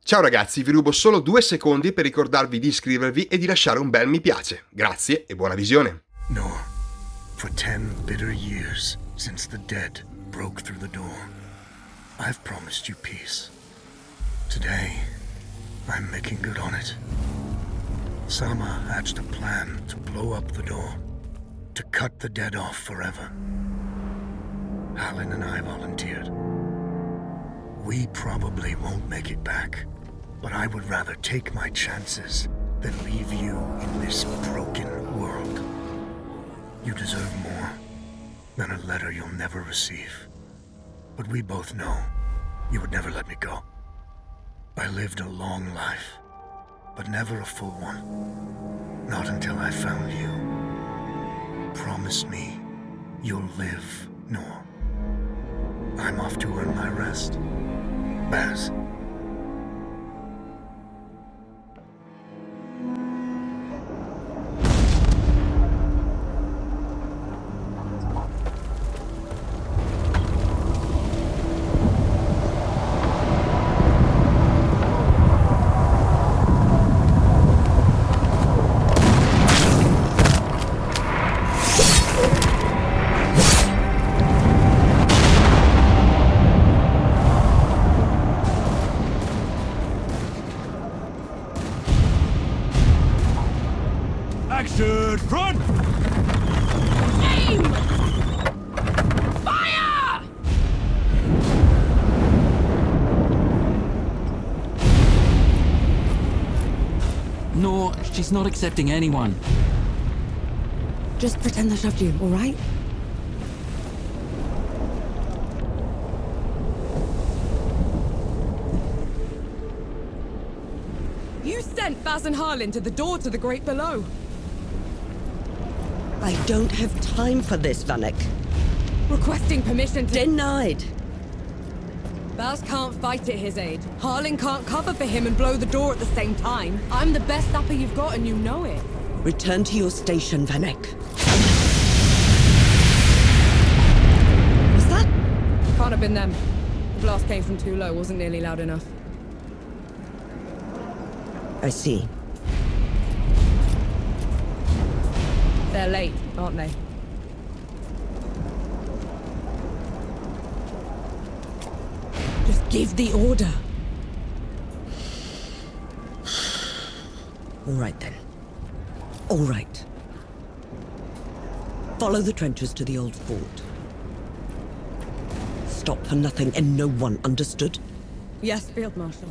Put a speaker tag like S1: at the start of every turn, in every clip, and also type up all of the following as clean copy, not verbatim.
S1: Ciao ragazzi, vi rubo solo 2 secondi per ricordarvi di iscrivervi e di lasciare un bel mi piace. Grazie e buona visione.
S2: No, for 10 bitter years since the dead broke through the door, I've promised you peace. Today, I'm making good on it. Sama hatched a plan to blow up the door, to cut the dead off forever. Alan and I volunteered. We probably won't make it back, but I would rather take my chances than leave you in this broken world. You deserve more than a letter you'll never receive. But we both know you would never let me go. I lived a long life, but never a full one. Not until I found you. Promise me you'll live, Noor. I'm off to earn my rest. Baz.
S3: Action! Front!
S4: Aim! Fire!
S5: No, she's not accepting anyone.
S6: Just pretend I shoved you, all right?
S4: You sent Baz and Harlan to the door to the Great Below.
S6: I don't have time for this, Vanek.
S4: Requesting permission to...
S6: Denied.
S4: Baz can't fight at his age. Harlan can't cover for him and blow the door at the same time. I'm the best sapper you've got and you know it.
S6: Return to your station, Vanek. What's that?
S4: Can't have been them. The blast came from too low, wasn't nearly loud enough.
S6: I see.
S4: They're late, aren't they? Just give the order.
S6: All right, then. All right. Follow the trenches to the old fort. Stop for nothing and no one, understood?
S4: Yes, Field Marshal.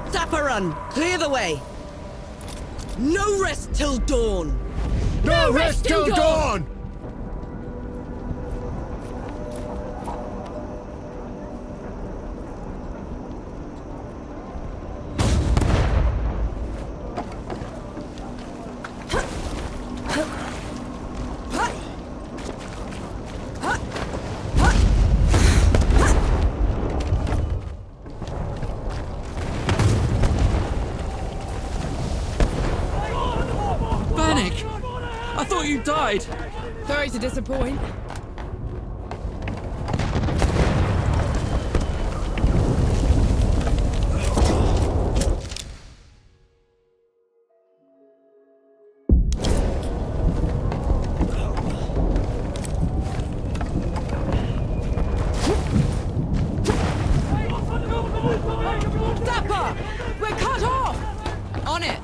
S6: Zapparun, clear the way! No rest till dawn!
S3: No rest till dawn!
S5: I thought you died!
S4: Sorry to disappoint. Zappa! We're cut off! On it!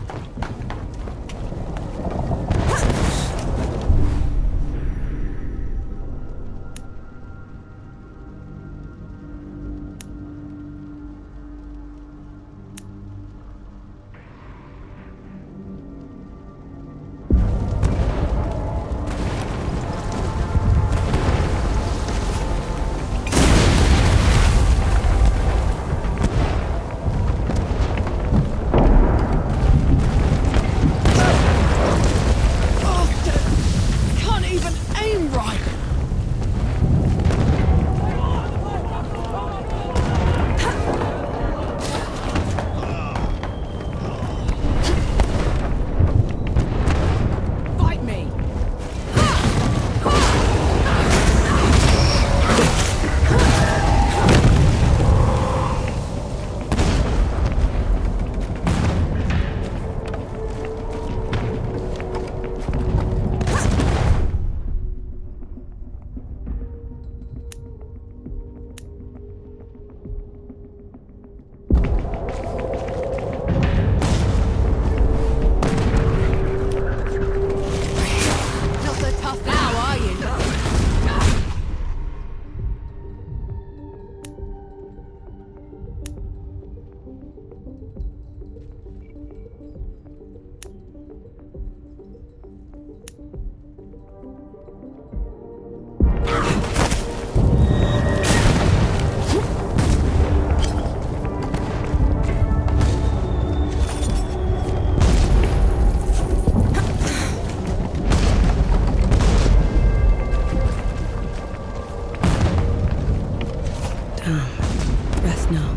S6: Rest now.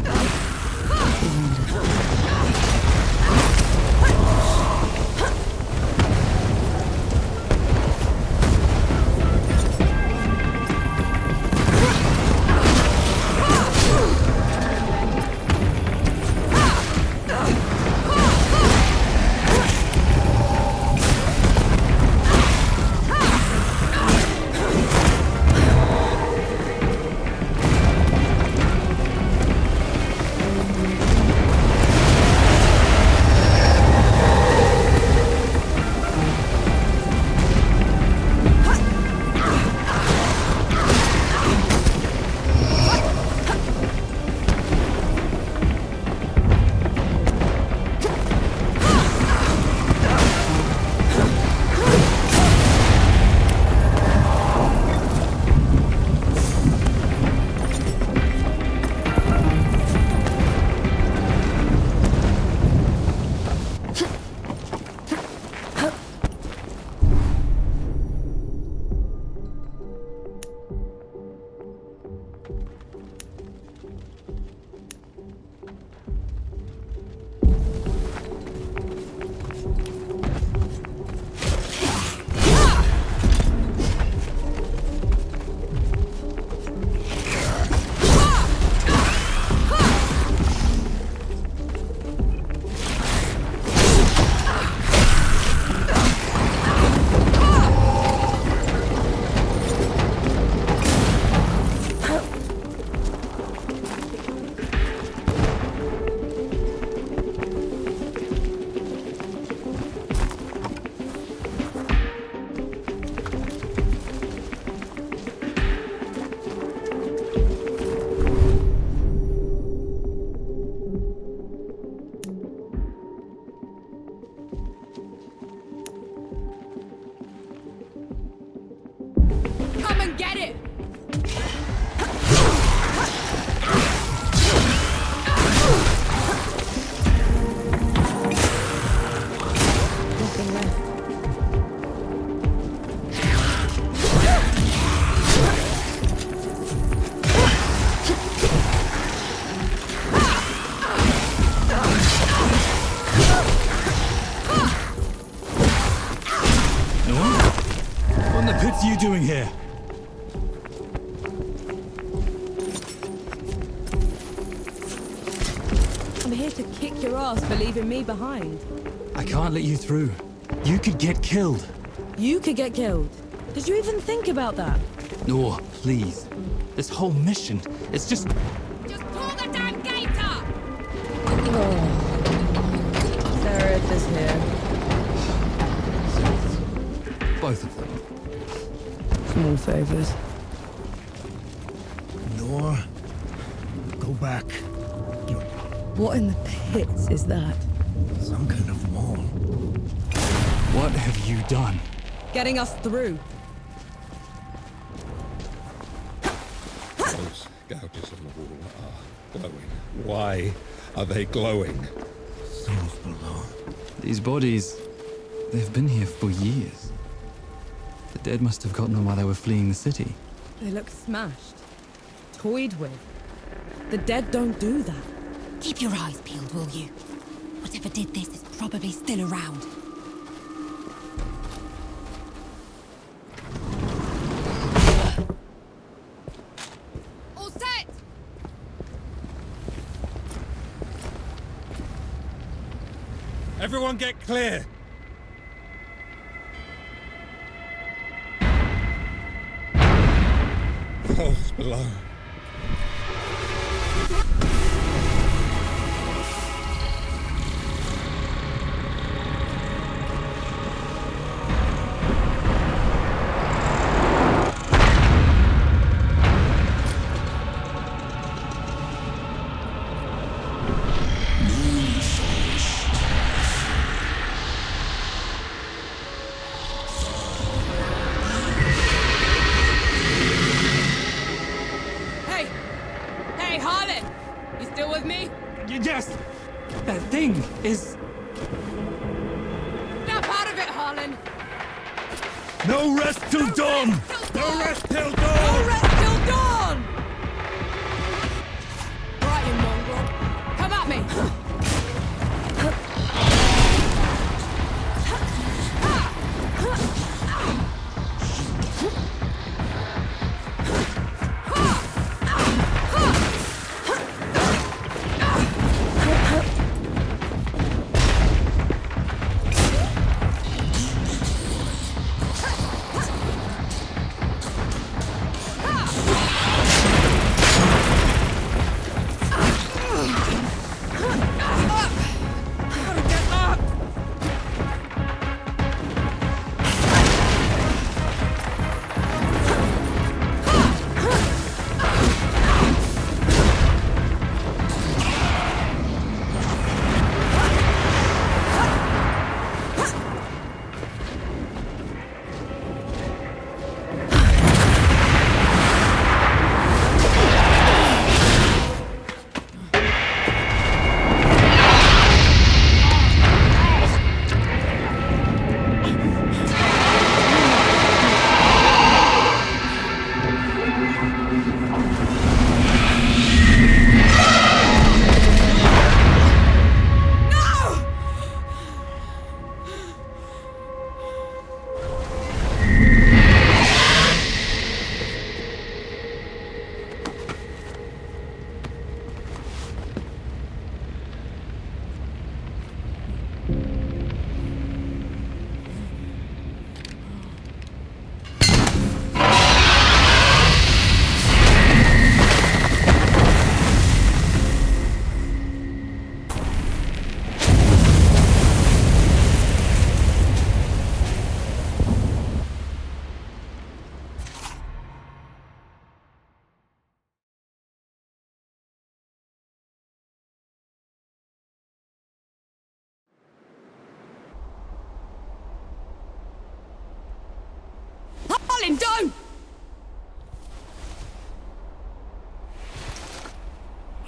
S3: Doing here?
S4: I'm here to kick your ass for leaving me behind.
S3: I can't let you through. You could get killed.
S4: You could get killed. Did you even think about that?
S3: No, please. This whole mission, it's just...
S4: Just pull the damn gate up! Seraph is here.
S3: both of them.
S6: Small favors.
S2: Nor, go back.
S6: What in the pits is that?
S2: Some kind of wall.
S3: What have you done?
S4: Getting us through.
S7: Those gouges on the wall are glowing. Why are they glowing?
S2: Souls below.
S3: These bodies, they've been here for years. The dead must have gotten them while they were fleeing the city.
S4: They look smashed. Toyed with. The dead don't do that.
S6: Keep your eyes peeled, will you? Whatever did this is probably still around.
S4: All set!
S7: Everyone get clear! Souls below.
S3: Yes! That thing is...
S4: Snap out of it, Harlan!
S3: No rest till dawn! No rest till dawn!
S4: No rest till dawn!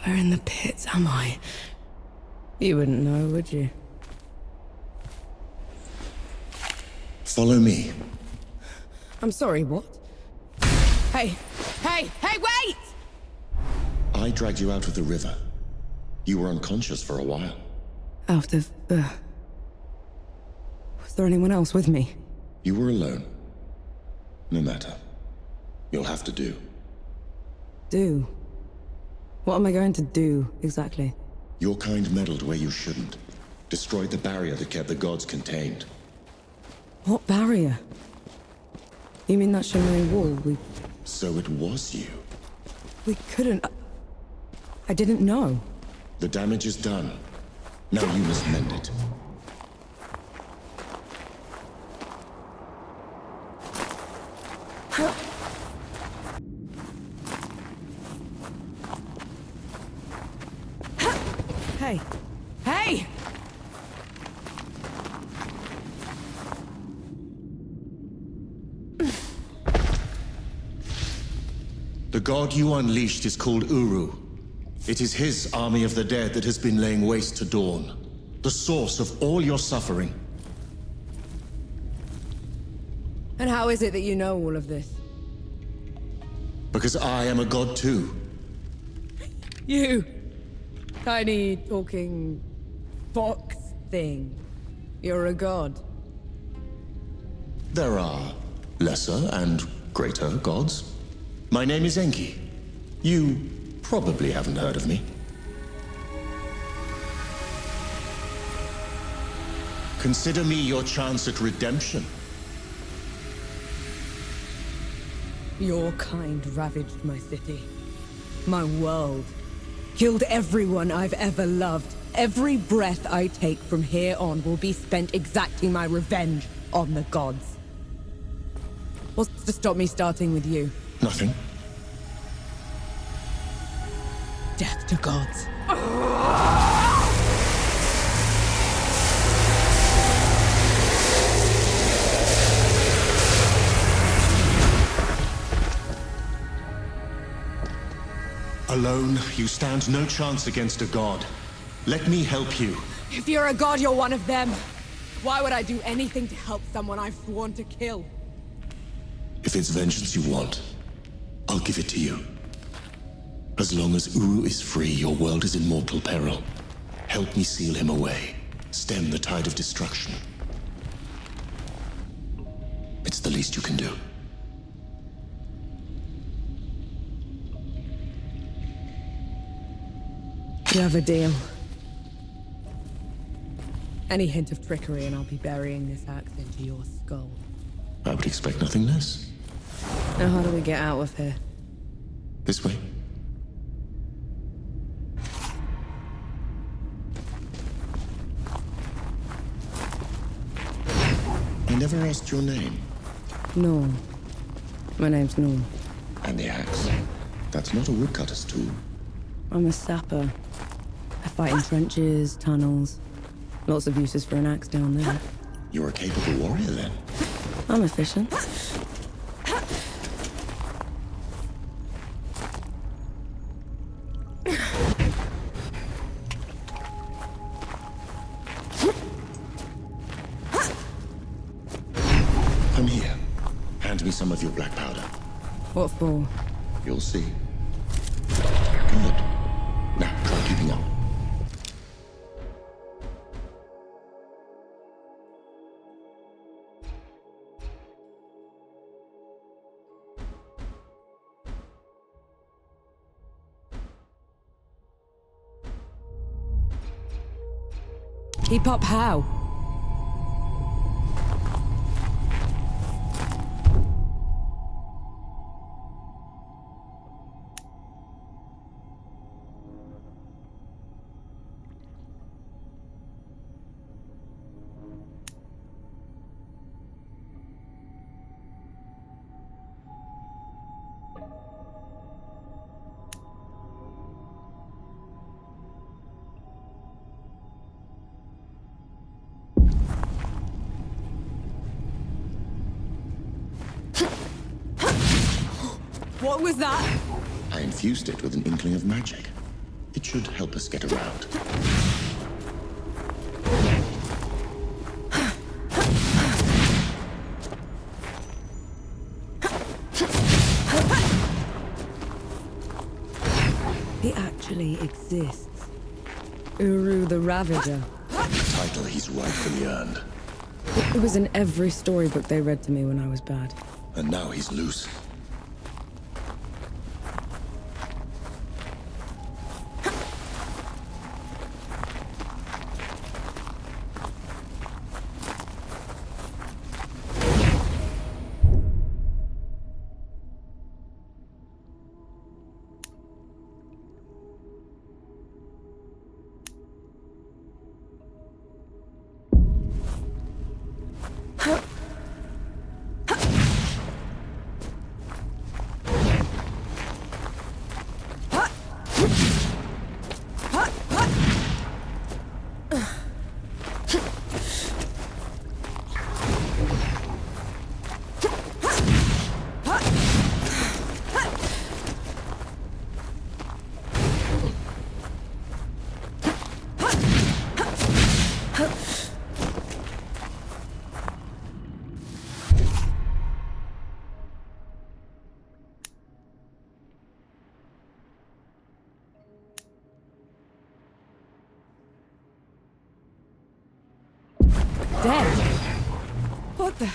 S4: Where in the pits am I? You wouldn't know, would you?
S2: Follow me.
S4: I'm sorry, what? Hey! Hey! Hey, wait!
S2: I dragged you out of the river. You were unconscious for a while.
S4: Out of the... Was there anyone else with me?
S2: You were alone. No matter. You'll have to do.
S4: Do? What am I going to do, exactly?
S2: Your kind meddled where you shouldn't. Destroyed the barrier that kept the gods contained.
S4: What barrier? You mean that shimmering wall?
S2: So it was you.
S4: We couldn't... I didn't know.
S2: The damage is done. Now you must mend it.
S4: Hey! Hey!
S2: The god you unleashed is called Uru. It is his army of the dead that has been laying waste to Dawn. The source of all your suffering.
S4: And how is it that you know all of this?
S2: Because I am a god too.
S4: You! Tiny, talking... fox thing. You're a god.
S2: There are lesser and greater gods. My name is Enki. You probably haven't heard of me. Consider me your chance at redemption.
S4: Your kind ravaged my city. My world. Killed everyone I've ever loved. Every breath I take from here on will be spent exacting my revenge on the gods. What's to stop me starting with you?
S2: Nothing.
S4: Death to gods.
S2: Alone, you stand no chance against a god. Let me help you.
S4: If you're a god, you're one of them. Why would I do anything to help someone I've sworn to kill?
S2: If it's vengeance you want, I'll give it to you. As long as Uru is free, your world is in mortal peril. Help me seal him away. Stem the tide of destruction. It's the least you can do.
S4: You have a deal. Any hint of trickery and I'll be burying this axe into your skull.
S2: I would expect nothing less.
S4: Now how do we get out of here?
S2: This way. I never asked your name.
S4: Norm. My name's Norm.
S2: And the axe. That's not a woodcutter's tool.
S4: I'm a sapper. I fight in trenches, tunnels. Lots of uses for an axe down there.
S2: You're a capable warrior, then.
S4: I'm efficient.
S2: Come here. Hand me some of your black powder.
S4: What for?
S2: You'll see. Good. Now, try keeping up.
S4: Keep up how? What was that?
S2: I infused it with an inkling of magic.
S8: It should help us get around.
S4: He actually exists. Uru the Ravager.
S8: The title he's rightfully earned.
S4: It was in every storybook they read to me when I was bad.
S8: And now he's loose.
S4: Dead? What the?
S8: A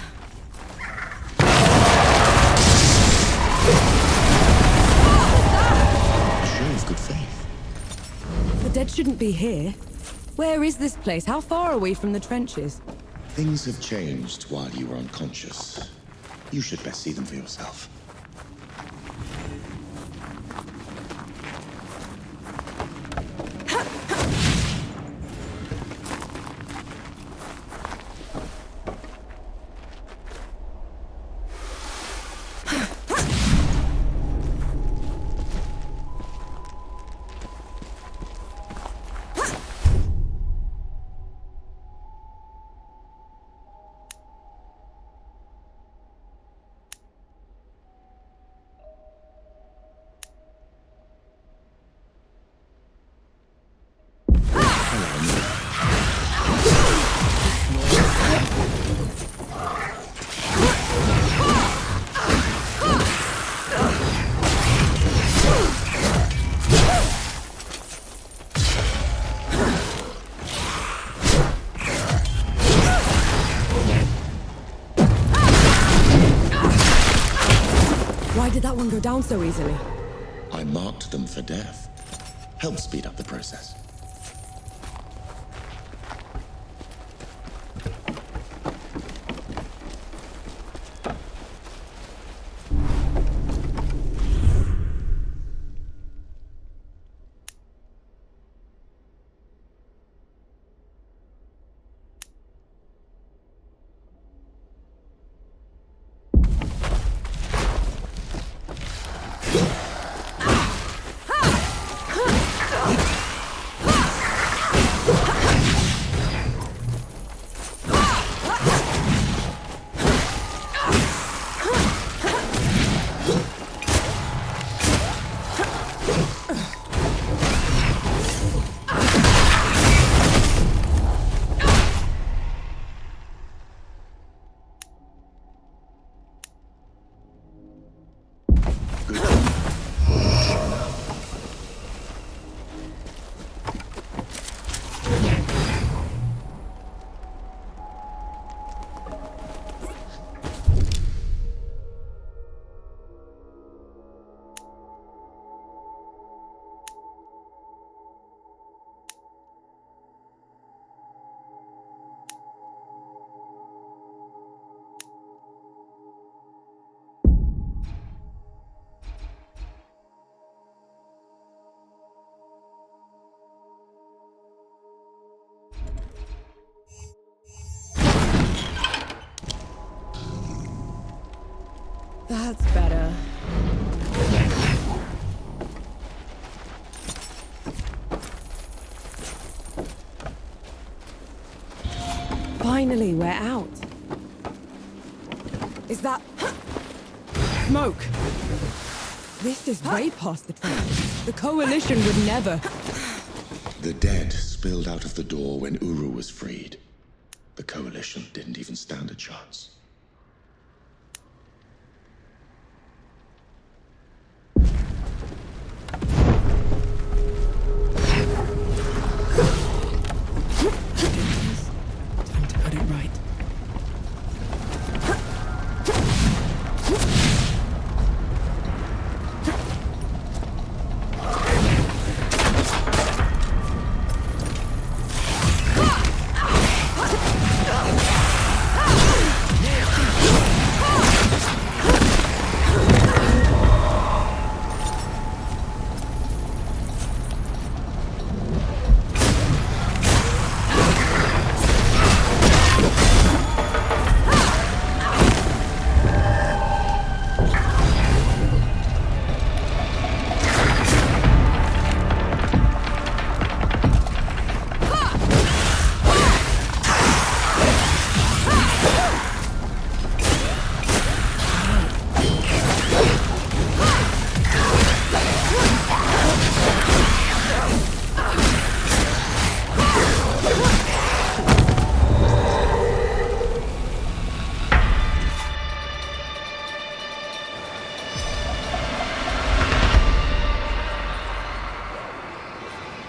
S8: show of good faith.
S4: The dead shouldn't be here. Where is this place? How far are we from the trenches?
S8: Things have changed while you were unconscious. You should best see them for yourself.
S4: Why did that one go down so easily?
S8: I marked them for death. Help speed up the process.
S4: That's better. Finally, we're out. Is that... smoke? This is way past the track. The Coalition would never...
S8: The dead spilled out of the door when Uru was freed. The Coalition didn't even stand a chance.
S4: Time to put it right.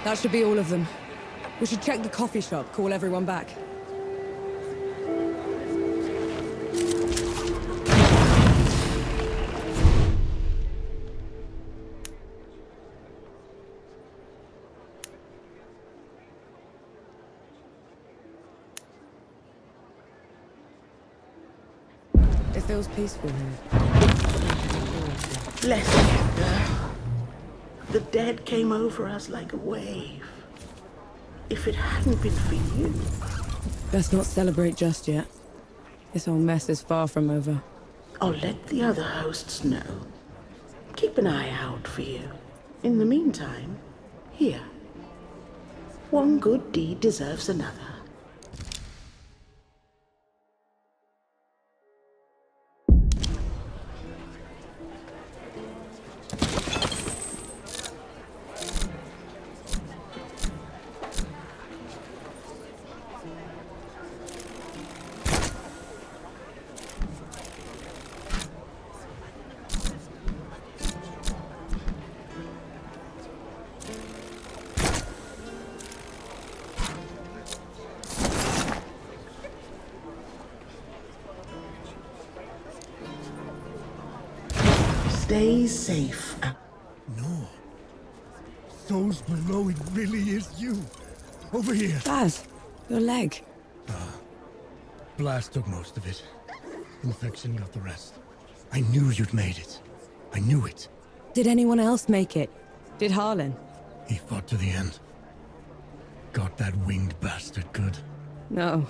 S4: That should be all of them. We should check the coffee shop, call everyone back. It feels peaceful here.
S9: Bless you, girl. The dead came over us like a wave. If it hadn't been for you...
S4: Best not celebrate just yet. This whole mess is far from over.
S9: I'll let the other hosts know. Keep an eye out for you. In the meantime, here. One good deed deserves another. Stay safe.
S2: No. Souls below, it really is you. Over here.
S4: Baz, your leg.
S2: Blast took most of it. Infection got the rest. I knew you'd made it. I knew it.
S4: Did anyone else make it? Did Harlan?
S2: He fought to the end. Got that winged bastard good.
S4: No.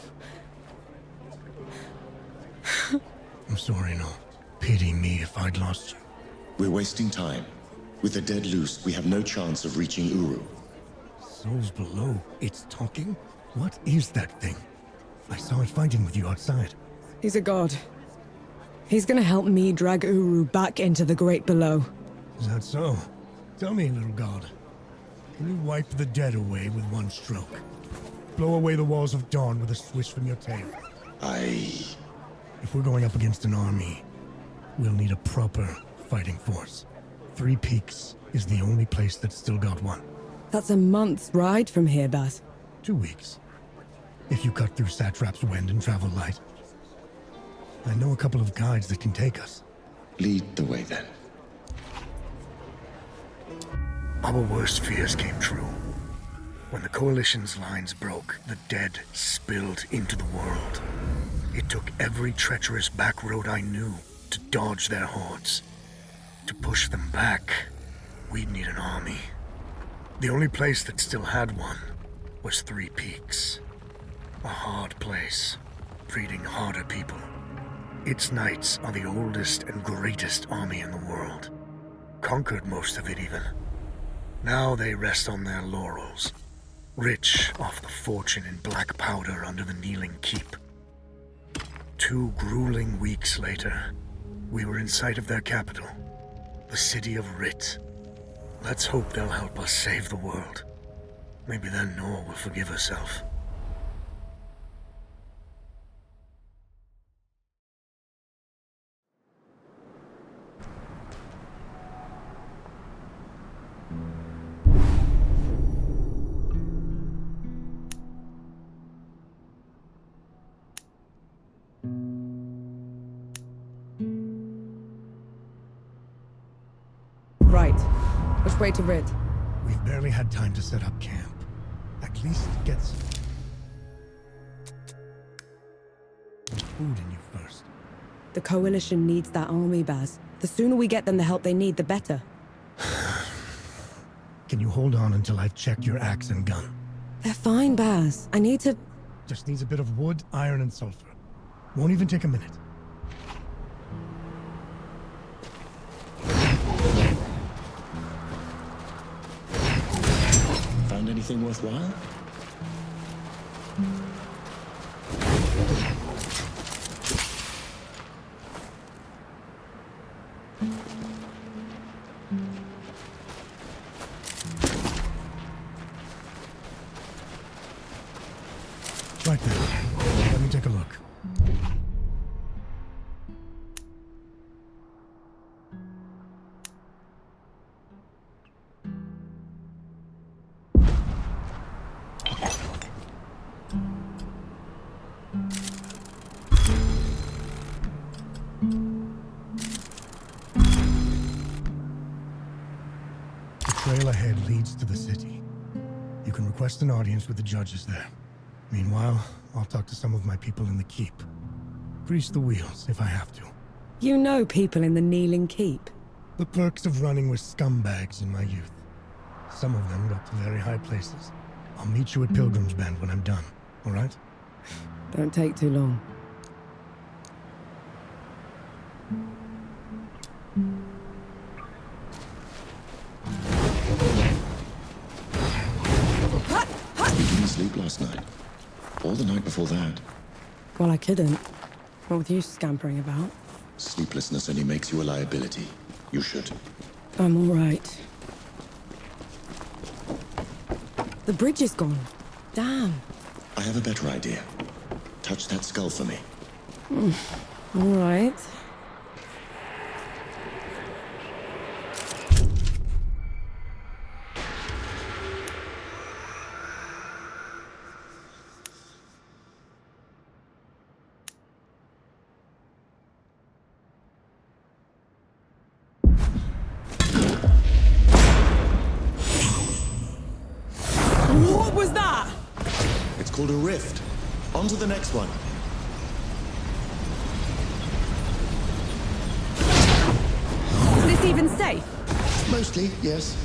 S2: I'm sorry, no. Pity me if I'd lost you.
S8: We're wasting time. With the dead loose, we have no chance of reaching Uru.
S2: Souls below, it's talking? What is that thing? I saw it fighting with you outside.
S4: He's a god. He's gonna help me drag Uru back into the great below.
S2: Is that so? Tell me, little god. Can you wipe the dead away with one stroke? Blow away the walls of dawn with a swish from your tail? If we're going up against an army, we'll need a proper fighting force. Three Peaks is the only place that's still got one.
S4: That's a month's ride from here, Baz.
S2: 2 weeks. If you cut through Satrap's Wind and travel light. I know a couple of guides that can take us.
S8: Lead the way then.
S2: Our worst fears came true. When the Coalition's lines broke, the dead spilled into the world. It took every treacherous back road I knew to dodge their hordes. To push them back, we'd need an army. The only place that still had one was Three Peaks. A hard place, breeding harder people. Its knights are the oldest and greatest army in the world. Conquered most of it even. Now they rest on their laurels, rich off the fortune in black powder under the Kneeling Keep. 2 grueling weeks later, we were in sight of their capital, the city of Writ. Let's hope they'll help us save the world. Maybe then Nor will forgive herself.
S4: Right. Which way to Rid?
S2: We've barely had time to set up camp. At least get some food in you first.
S4: The Coalition needs that army, Baz. The sooner we get them the help they need, the better.
S2: Can you hold on until I've checked your axe and gun?
S4: They're fine, Baz. I need to...
S2: Just needs a bit of wood, iron, and sulfur. Won't even take a minute.
S8: Found anything worthwhile?
S2: Right there. Let me take a look. The trail ahead leads to the city. You can request an audience with the judges there. Meanwhile, I'll talk to some of my people in the keep. Grease the wheels if I have to.
S4: You know people in the Kneeling Keep.
S2: The perks of running with scumbags in my youth. Some of them got to very high places. I'll meet you at Pilgrim's Bend when I'm done, all right?
S4: Don't take too long.
S8: You didn't sleep last night? Or the night before that?
S4: Well, I couldn't. What with you scampering about?
S8: Sleeplessness only makes you a liability. You should.
S4: I'm all right. The bridge is gone. Damn.
S8: I have a better idea. Touch that skull for me.
S4: All right. What was that?
S8: It's called a rift. On to the next one.
S4: Is this even safe?
S8: Mostly, yes.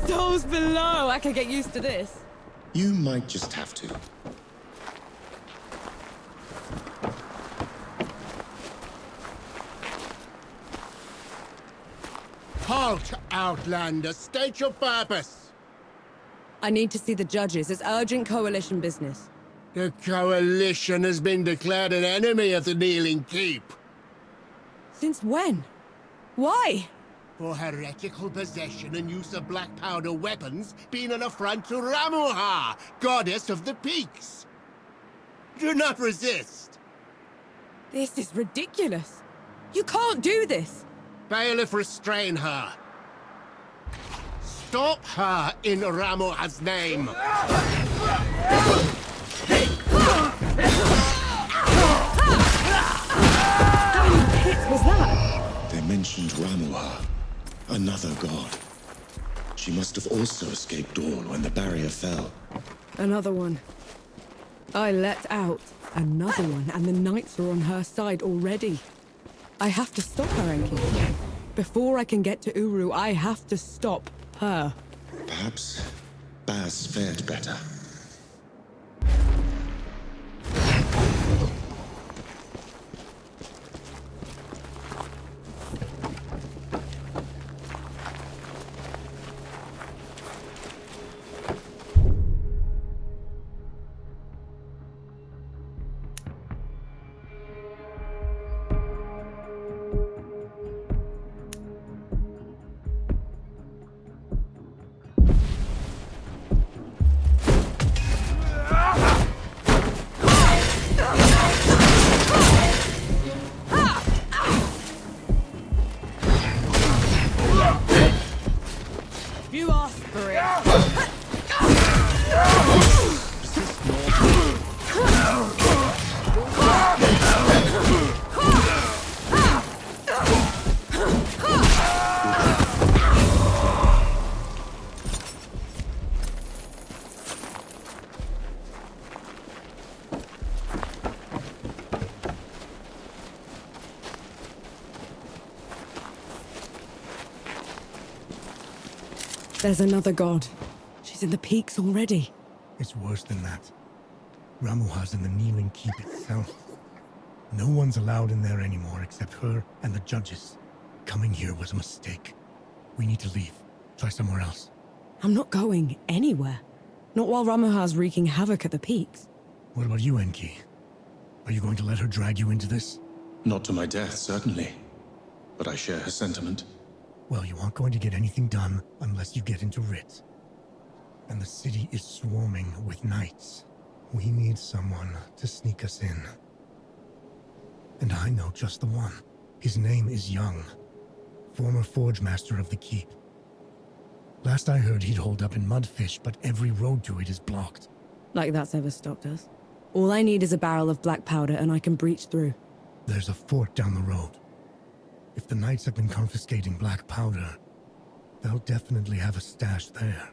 S4: Souls below. I can get used to this.
S8: You might just have to.
S10: Halt, Outlander! State your purpose!
S4: I need to see the judges. It's urgent Coalition business.
S10: The Coalition has been declared an enemy of the Kneeling Keep.
S4: Since when? Why?
S10: For heretical possession and use of black powder weapons being an affront to Ramuha, goddess of the peaks. Do not resist.
S4: This is ridiculous. You can't do this.
S10: Bailiff, restrain her. Stop her in Ramuha's name.
S4: How many hits was that?
S8: They mentioned Ramuha, another god. She must have also escaped Dawn when the barrier fell.
S4: Another one. I let out another one, and the knights are on her side already. I have to stop her, Enki. Before I can get to Uru, I have to stop her.
S8: Perhaps Baz fared better.
S4: There's another god. She's in the peaks already.
S2: It's worse than that. Ramuha's in the kneeling keep itself. No one's allowed in there anymore except her and the judges. Coming here was a mistake. We need to leave. Try somewhere else.
S4: I'm not going anywhere. Not while Ramuha's wreaking havoc at the peaks.
S2: What about you, Enki? Are you going to let her drag you into this?
S8: Not to my death, certainly. But I share her sentiment.
S2: Well, you aren't going to get anything done unless you get into Rit. And the city is swarming with knights. We need someone to sneak us in. And I know just the one. His name is Young, former forge master of the keep. Last I heard, he'd hold up in Mudfish, but every road to it is blocked.
S4: Like that's ever stopped us. All I need is a barrel of black powder and I can breach through.
S2: There's a fort down the road. If the knights have been confiscating black powder, they'll definitely have a stash there.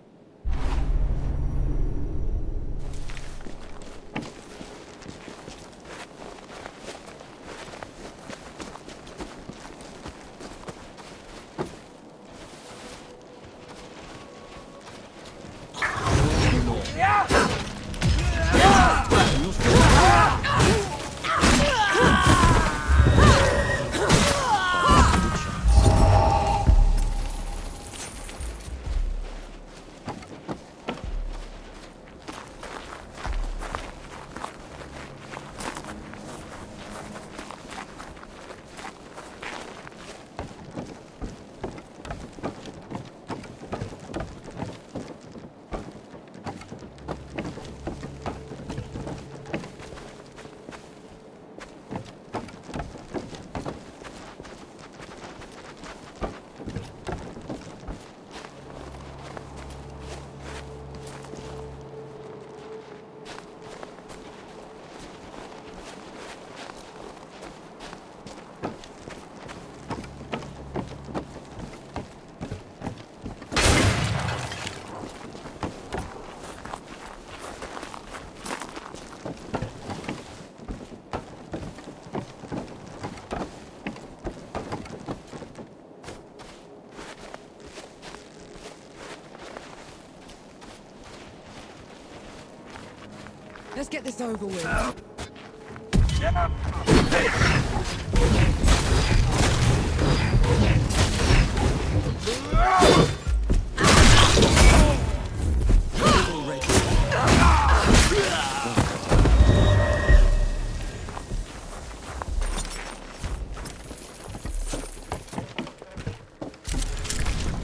S4: Let's get this over with.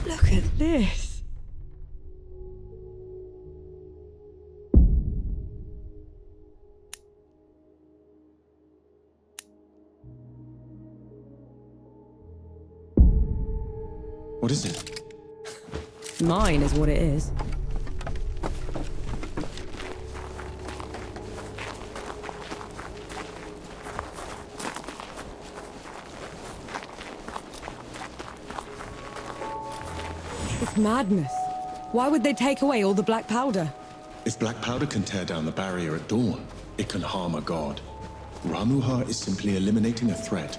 S4: Look at this.
S8: What is it?
S4: Mine is what it is. It's madness. Why would they take away all the black powder?
S8: If black powder can tear down the barrier at dawn, it can harm a god. Ramuha is simply eliminating a threat.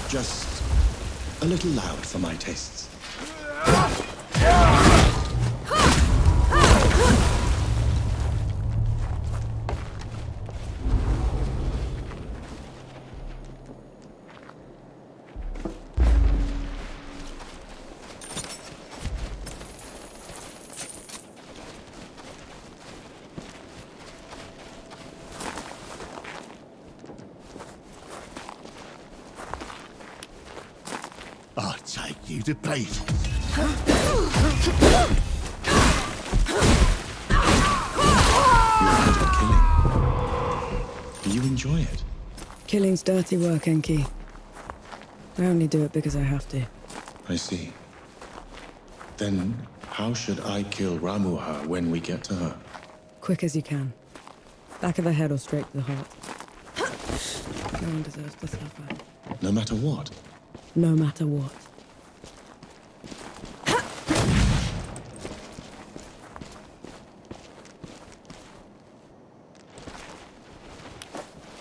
S8: Just a little loud for my tastes.
S10: I'll take you to pieces.
S8: Do you enjoy it?
S4: Killing's dirty work, Enki. I only do it because I have to.
S8: I see. Then, how should I kill Ramuha when we get to her?
S4: Quick as you can. Back of the head or straight to the heart. No one deserves to suffer.
S8: No matter what?
S4: No matter what.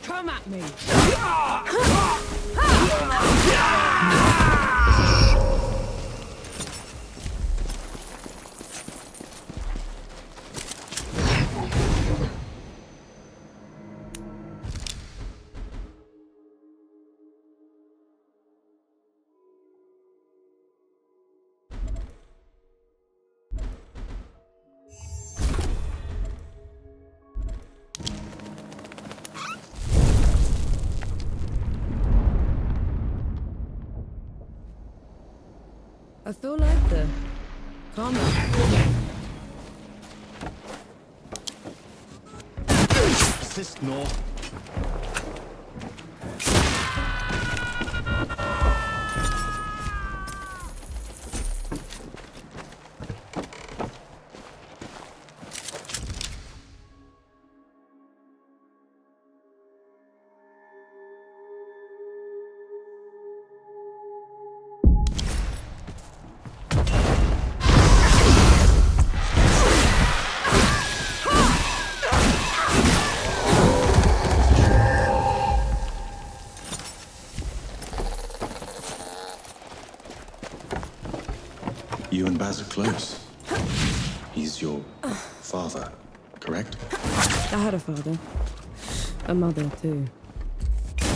S4: Come at me! I feel like the karma.
S10: Assist, no.
S8: You and Baz are close. He's your father, correct?
S4: I had a father. A mother, too. If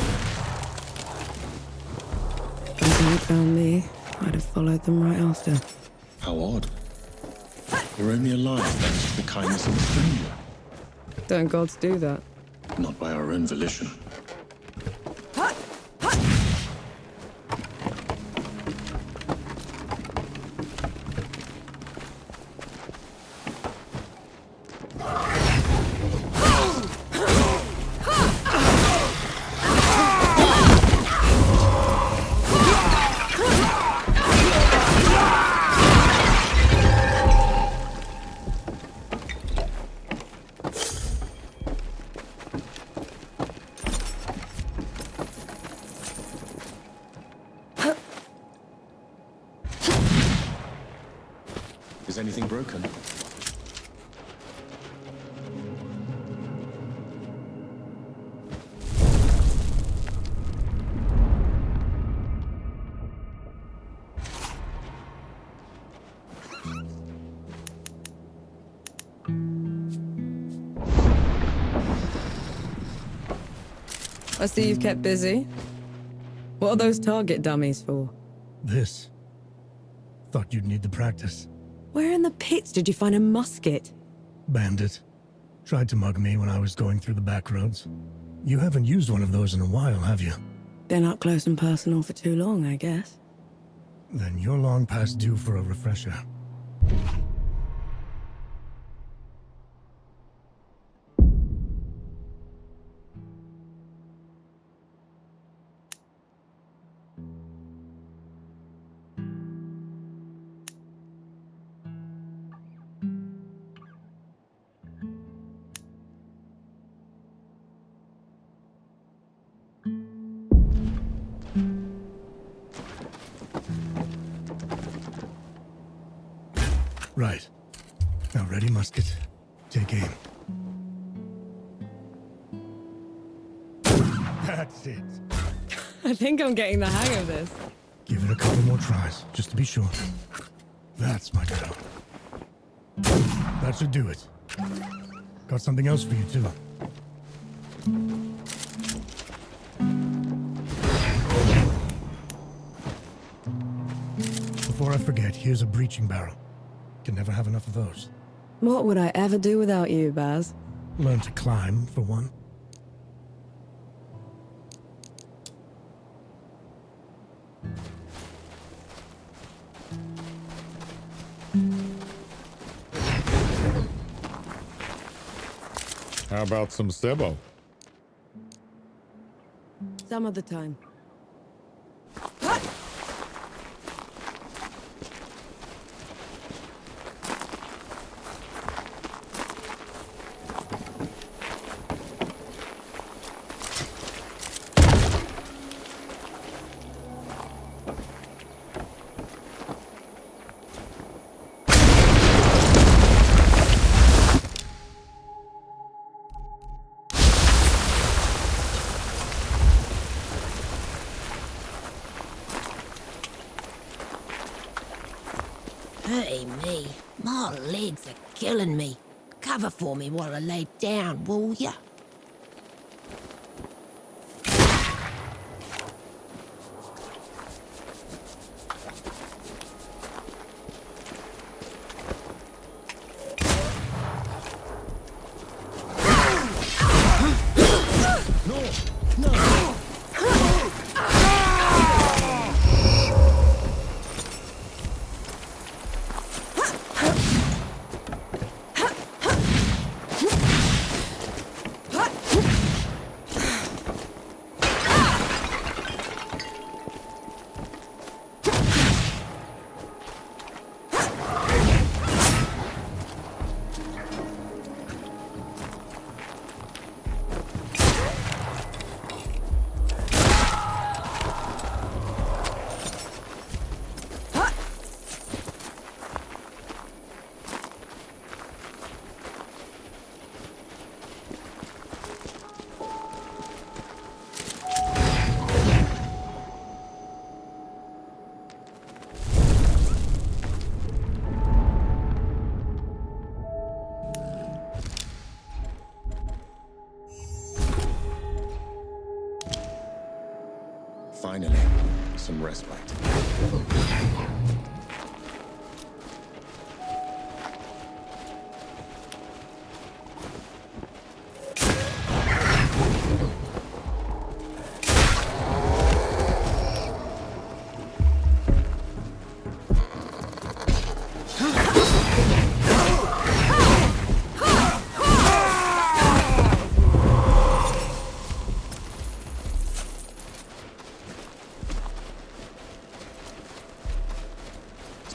S4: they hadn't found me, I'd have followed them right after.
S8: How odd. You're only alive thanks to the kindness of a stranger.
S4: Don't gods do that?
S8: Not by our own volition. Is anything broken?
S4: I see you've kept busy. What are those target dummies for?
S2: This. Thought you'd need the practice.
S4: Where in the pits did you find a musket?
S2: Bandit. Tried to mug me when I was going through the back roads. You haven't used one of those in a while, have you?
S4: Been up close and personal for too long, I guess.
S2: Then you're long past due for a refresher. Right. Now ready, musket. Take aim. That's it.
S4: I think I'm getting the hang of this.
S2: Give it a couple more tries, just to be sure. That's my girl. That should do it. Got something else for you, too. Before I forget, here's a breaching barrel. Can never have enough of those.
S4: What would I ever do without you, Baz?
S2: Learn to climb, for one.
S7: How about some Sebo?
S4: Some of the time.
S6: Dirty me. My legs are killing me. Cover for me while I lay down, will ya?
S8: Finally, some respite.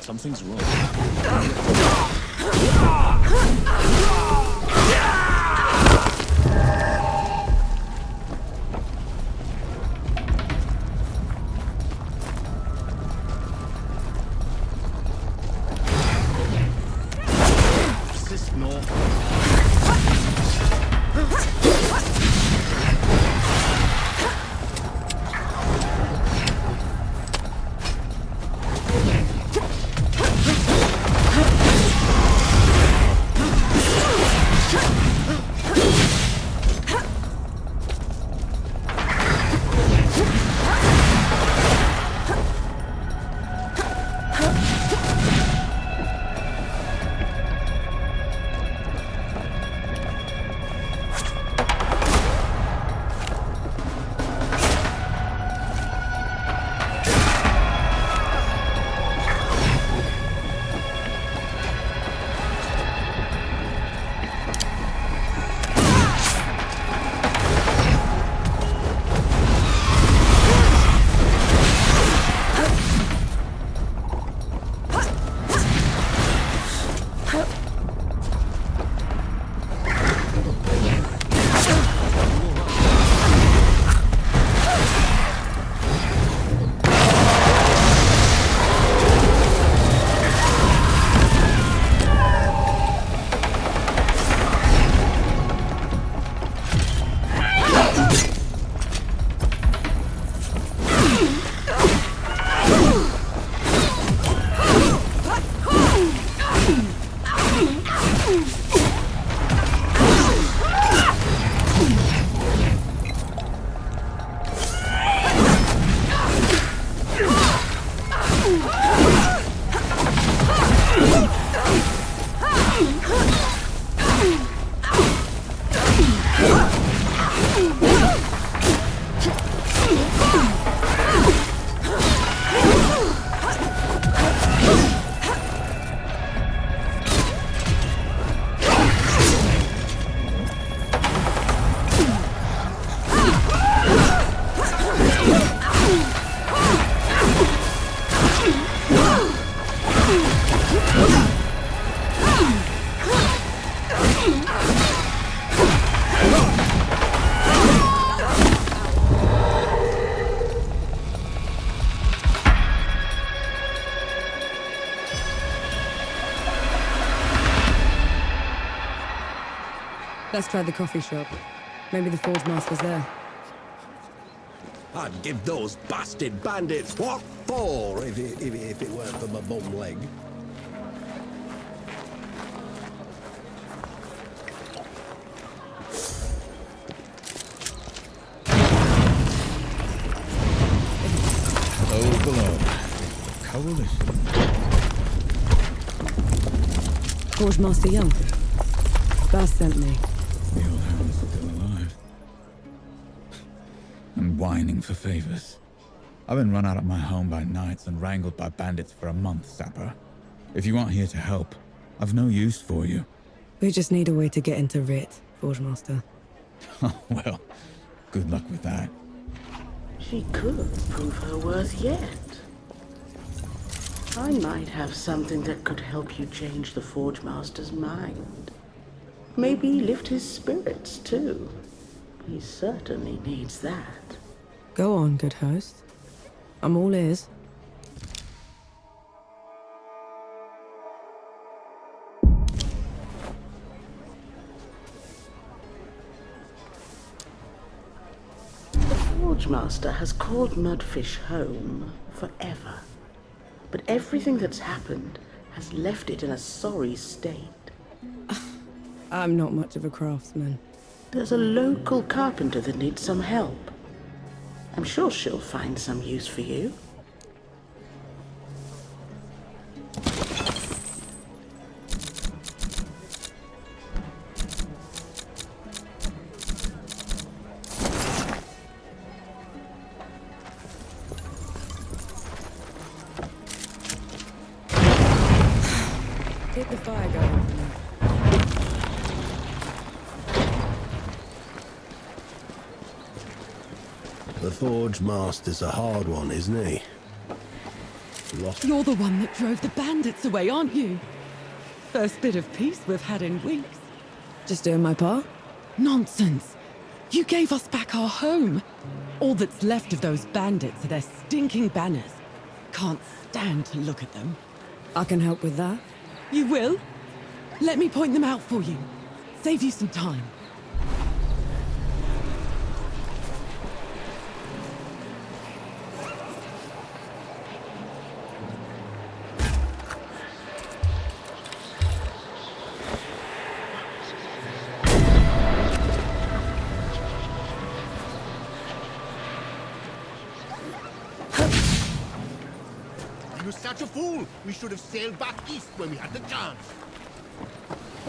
S8: Something's wrong. Is this normal?
S4: Let's try the coffee shop. Maybe the Forge Master's there.
S7: I'd give those bastard bandits what for if it weren't for my bum leg. coalition.
S4: Forge Master Young. Bass sent me.
S7: The old hound's still alive. And whining for favors. I've been run out of my home by knights and wrangled by bandits for a month, Sapper. If you aren't here to help, I've no use for you.
S4: We just need a way to get into Rit, Forge Master.
S7: Well, good luck with that.
S9: She could prove her worth yet. I might have something that could help you change the Forge Master's mind. Maybe lift his spirits, too. He certainly needs that.
S4: Go on, good host. I'm all ears.
S9: The Forge Master has called Mudfish home forever. But everything that's happened has left it in a sorry state.
S4: I'm not much of a craftsman.
S9: There's a local carpenter that needs some help. I'm sure she'll find some use for you.
S4: Get the fire going.
S10: The Forge Master's a hard one, isn't he?
S11: You're the one that drove the bandits away, aren't you? First bit of peace we've had in weeks.
S4: Just doing my part?
S11: Nonsense. You gave us back our home. All that's left of those bandits are their stinking banners. Can't stand to look at them.
S4: I can help with that.
S11: You will? Let me point them out for you. Save you some time.
S10: You're such a fool! We should have sailed back east when we had the chance.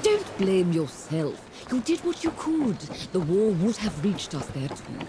S6: Don't blame yourself. You did what you could. The war would have reached us there too.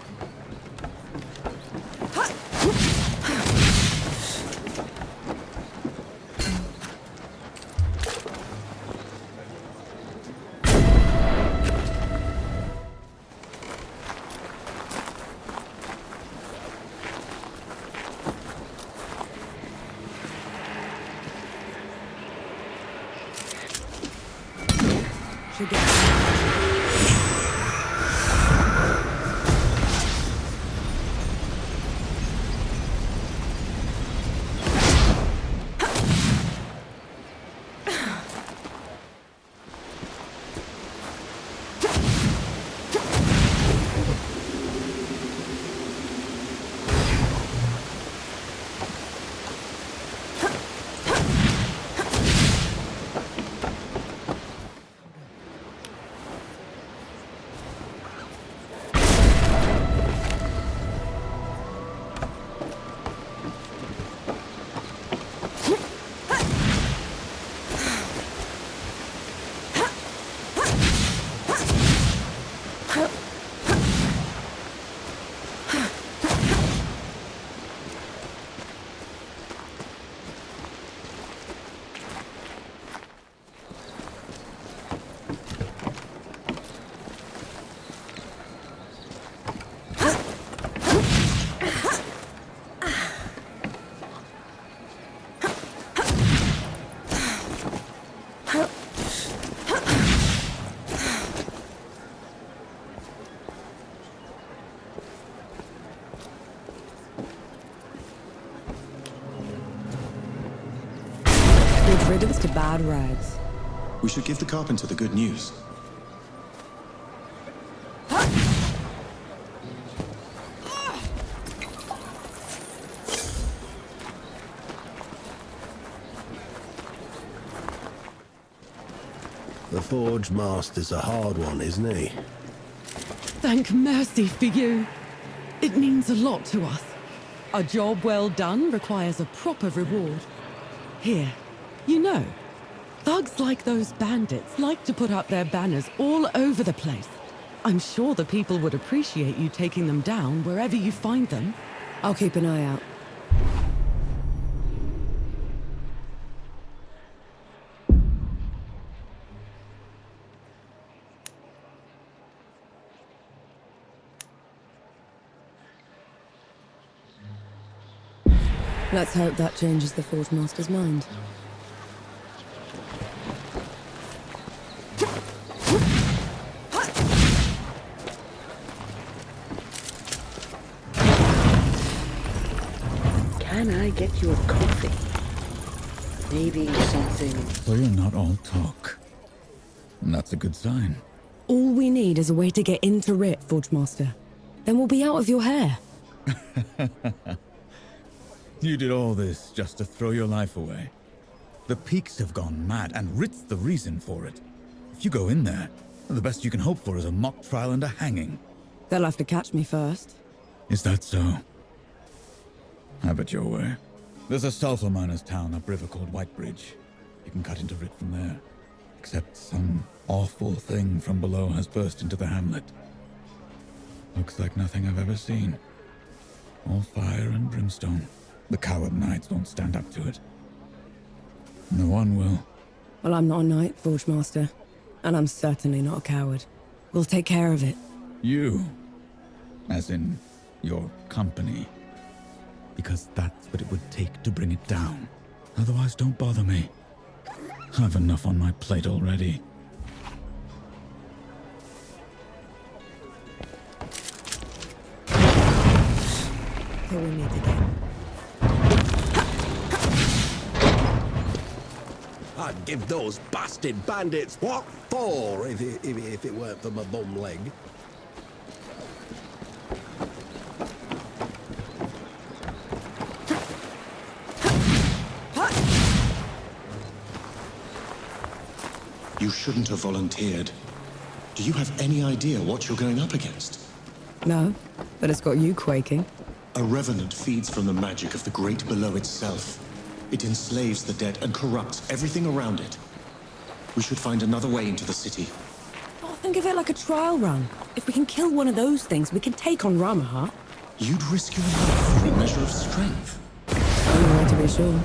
S4: Riddance to bad rags.
S8: We should give the carpenter the good news.
S10: The Forge Master's a hard one, isn't he?
S11: Thank mercy for you. It means a lot to us. A job well done requires a proper reward. Here. You know, thugs like those bandits like to put up their banners all over the place. I'm sure the people would appreciate you taking them down wherever you find them.
S4: I'll keep an eye out. Let's hope that changes the Forge Master's mind.
S9: Can I get you a coffee? Maybe something...
S7: So you're not all talk. And that's a good sign.
S4: All we need is a way to get into Rit, Forge Master. Then we'll be out of your hair.
S7: You did all this just to throw your life away. The Peaks have gone mad, and Rit's the reason for it. If you go in there, the best you can hope for is a mock trial and a hanging.
S4: They'll have to catch me first.
S7: Is that so? Have it your way. There's a sulfur miner's town upriver called Whitebridge. You can cut into Rit from there. Except some awful thing from below has burst into the hamlet. Looks like nothing I've ever seen. All fire and brimstone. The coward knights won't stand up to it. No one will.
S4: Well, I'm not a knight, Forge Master. And I'm certainly not a coward. We'll take care of it.
S7: You? As in, your company? Because that's what it would take to bring it down. Otherwise, don't bother me. I've enough on my plate already.
S4: Here we meet again.
S12: I'd give those bastard bandits what for if it weren't for my bum leg.
S8: You shouldn't have volunteered. Do you have any idea what you're going up against?
S4: No, but it's got you quaking.
S8: A revenant feeds from the magic of the great below itself. It enslaves the dead and corrupts everything around it. We should find another way into the city.
S4: Oh, think of it like a trial run. If we can kill one of those things, we can take on Ramaha.
S8: You'd risk your life for a measure of strength.
S4: Only way to be sure.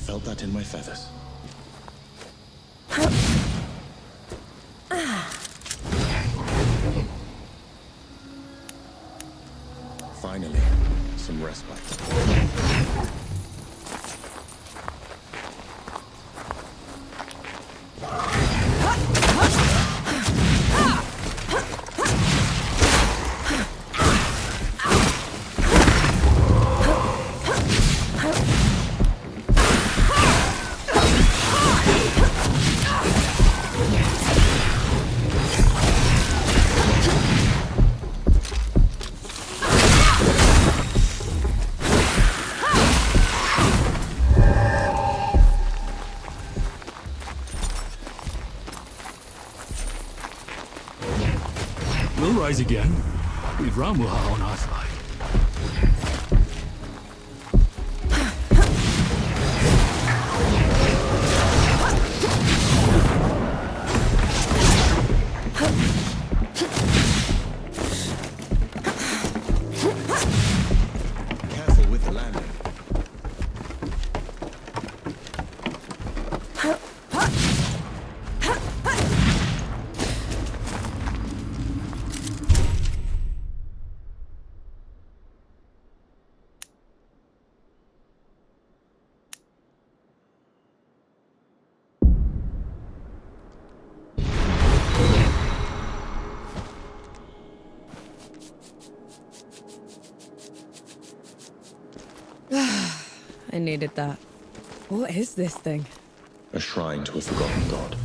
S8: Felt that in my feathers. Finally, some respite.
S3: rise again. We've Ramuha on our side.
S8: Careful with the landing.
S4: I needed that. What is this thing?
S8: A shrine to a forgotten god.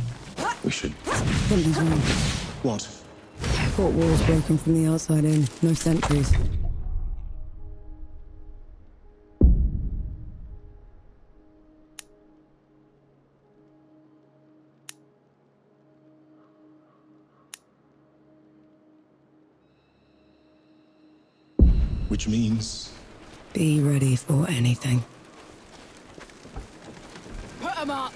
S8: We should...
S4: Something's wrong.
S8: What?
S4: Fort walls broken from the outside in. No sentries.
S8: Which means...
S4: Be ready for anything.
S6: Put 'em up!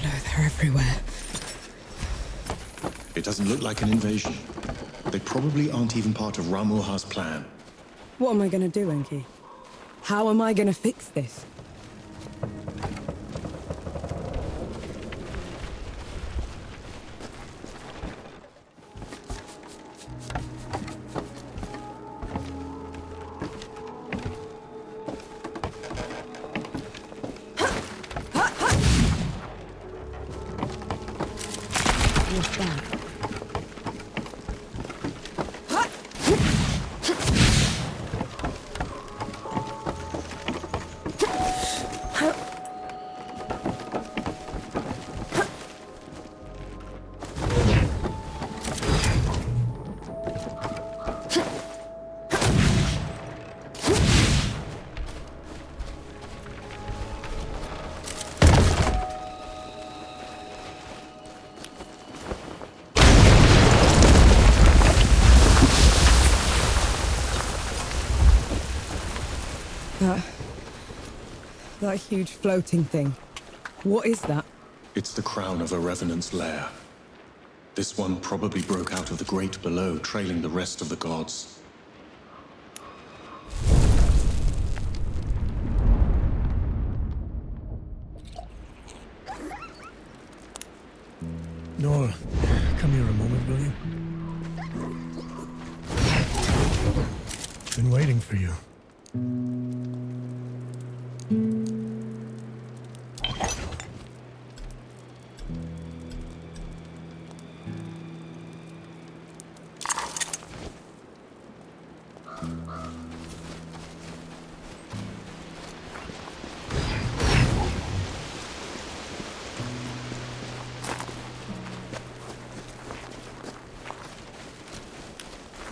S4: They're everywhere.
S8: It doesn't look like an invasion. They probably aren't even part of Ramuha's plan.
S4: What am I gonna do, Enki? How am I gonna fix this? What's that? That huge floating thing. What is that?
S8: It's the crown of a revenant's lair. This one probably broke out of the great below, trailing the rest of the gods.
S2: Nora, come here a moment, will you? Been waiting for you.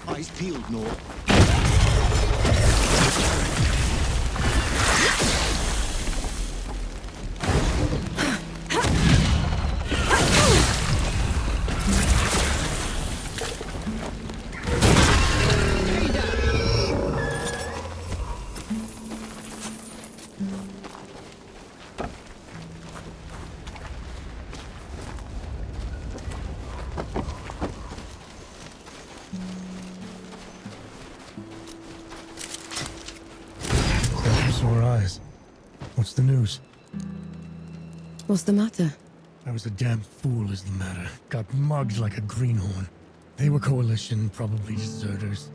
S8: Eyes peeled, Nor.
S2: What's the news?
S11: What's the matter?
S2: I was a damn fool is the matter. Got mugged like a greenhorn. They were coalition, probably deserters.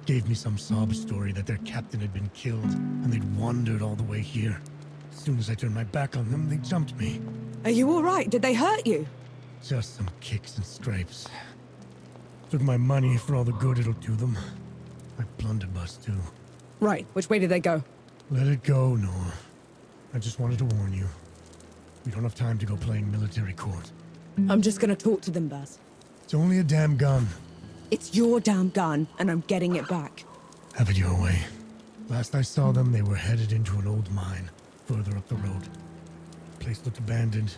S2: Gave me some sob story that their captain had been killed, and they'd wandered all the way here. As soon as I turned my back on them, they jumped me.
S4: Are you all right? Did they hurt you?
S2: Just some kicks and scrapes. Took my money for all the good it'll do them. My blunderbuss, too.
S4: Right. Which way did they go?
S2: Let it go, Nora. I just wanted to warn you. We don't have time to go playing military court.
S4: I'm just gonna talk to them, Baz.
S2: It's only a damn gun.
S4: It's your damn gun, and I'm getting it back.
S2: Have it your way. Last I saw them, they were headed into an old mine, further up the road. Place looked abandoned.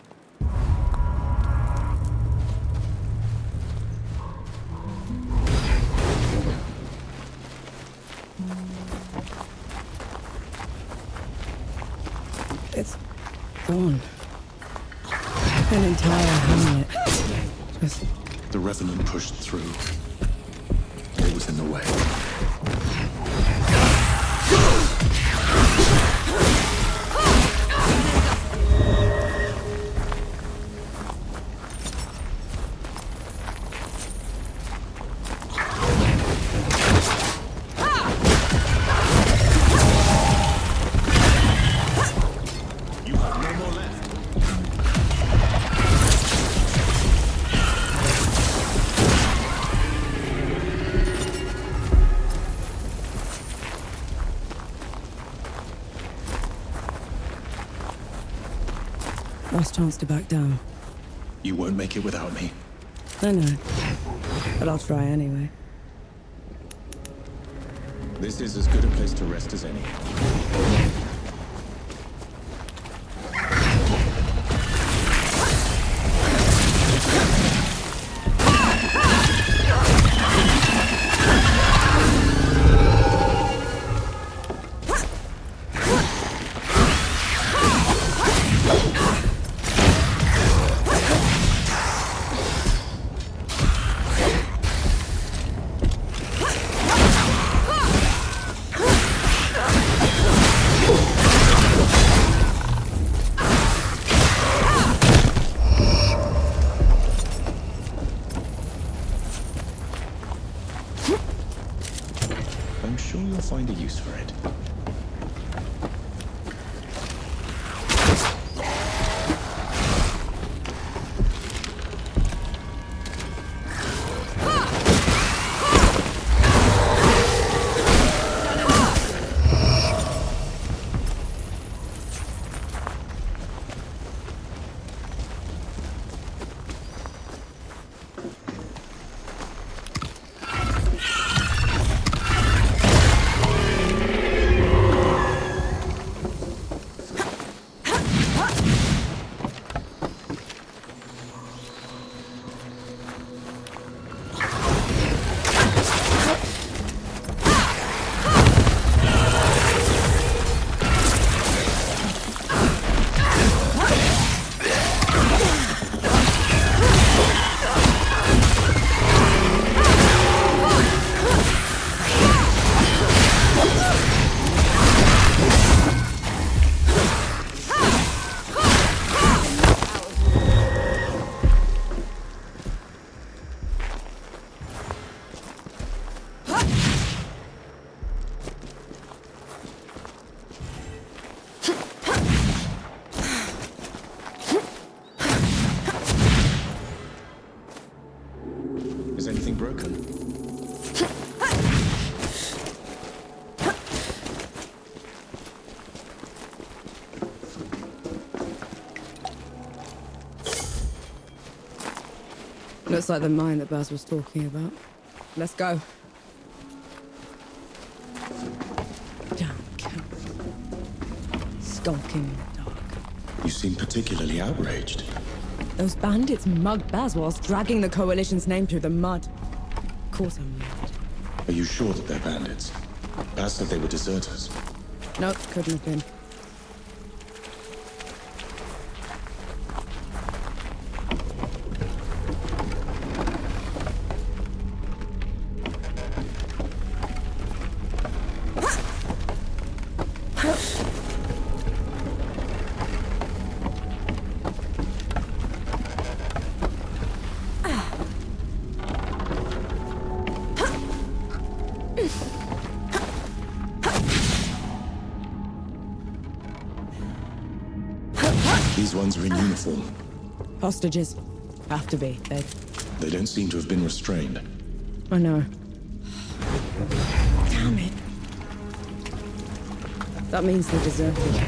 S11: It's gone. An entire hamlet. Just...
S8: The Revenant pushed through. It was in the way.
S11: Last chance to back down.
S8: You won't make it without me.
S11: I know. But I'll try anyway.
S8: This is as good a place to rest as any. I'm sure you'll find a use for it. Is anything broken?
S4: Looks like the mine that Baz was talking about. Let's go. Damn camp. Skulking in the dark.
S8: You seem particularly outraged.
S4: Those bandits mugged Baz whilst dragging the Coalition's name through the mud. Of course I'm mad.
S8: Are you sure that they're bandits? Baz said they were deserters.
S4: Nope, couldn't have been.
S8: uniform.
S4: Hostages. Have to be.
S8: They don't seem to have been restrained.
S4: I know. Damn it. That means they deserve it.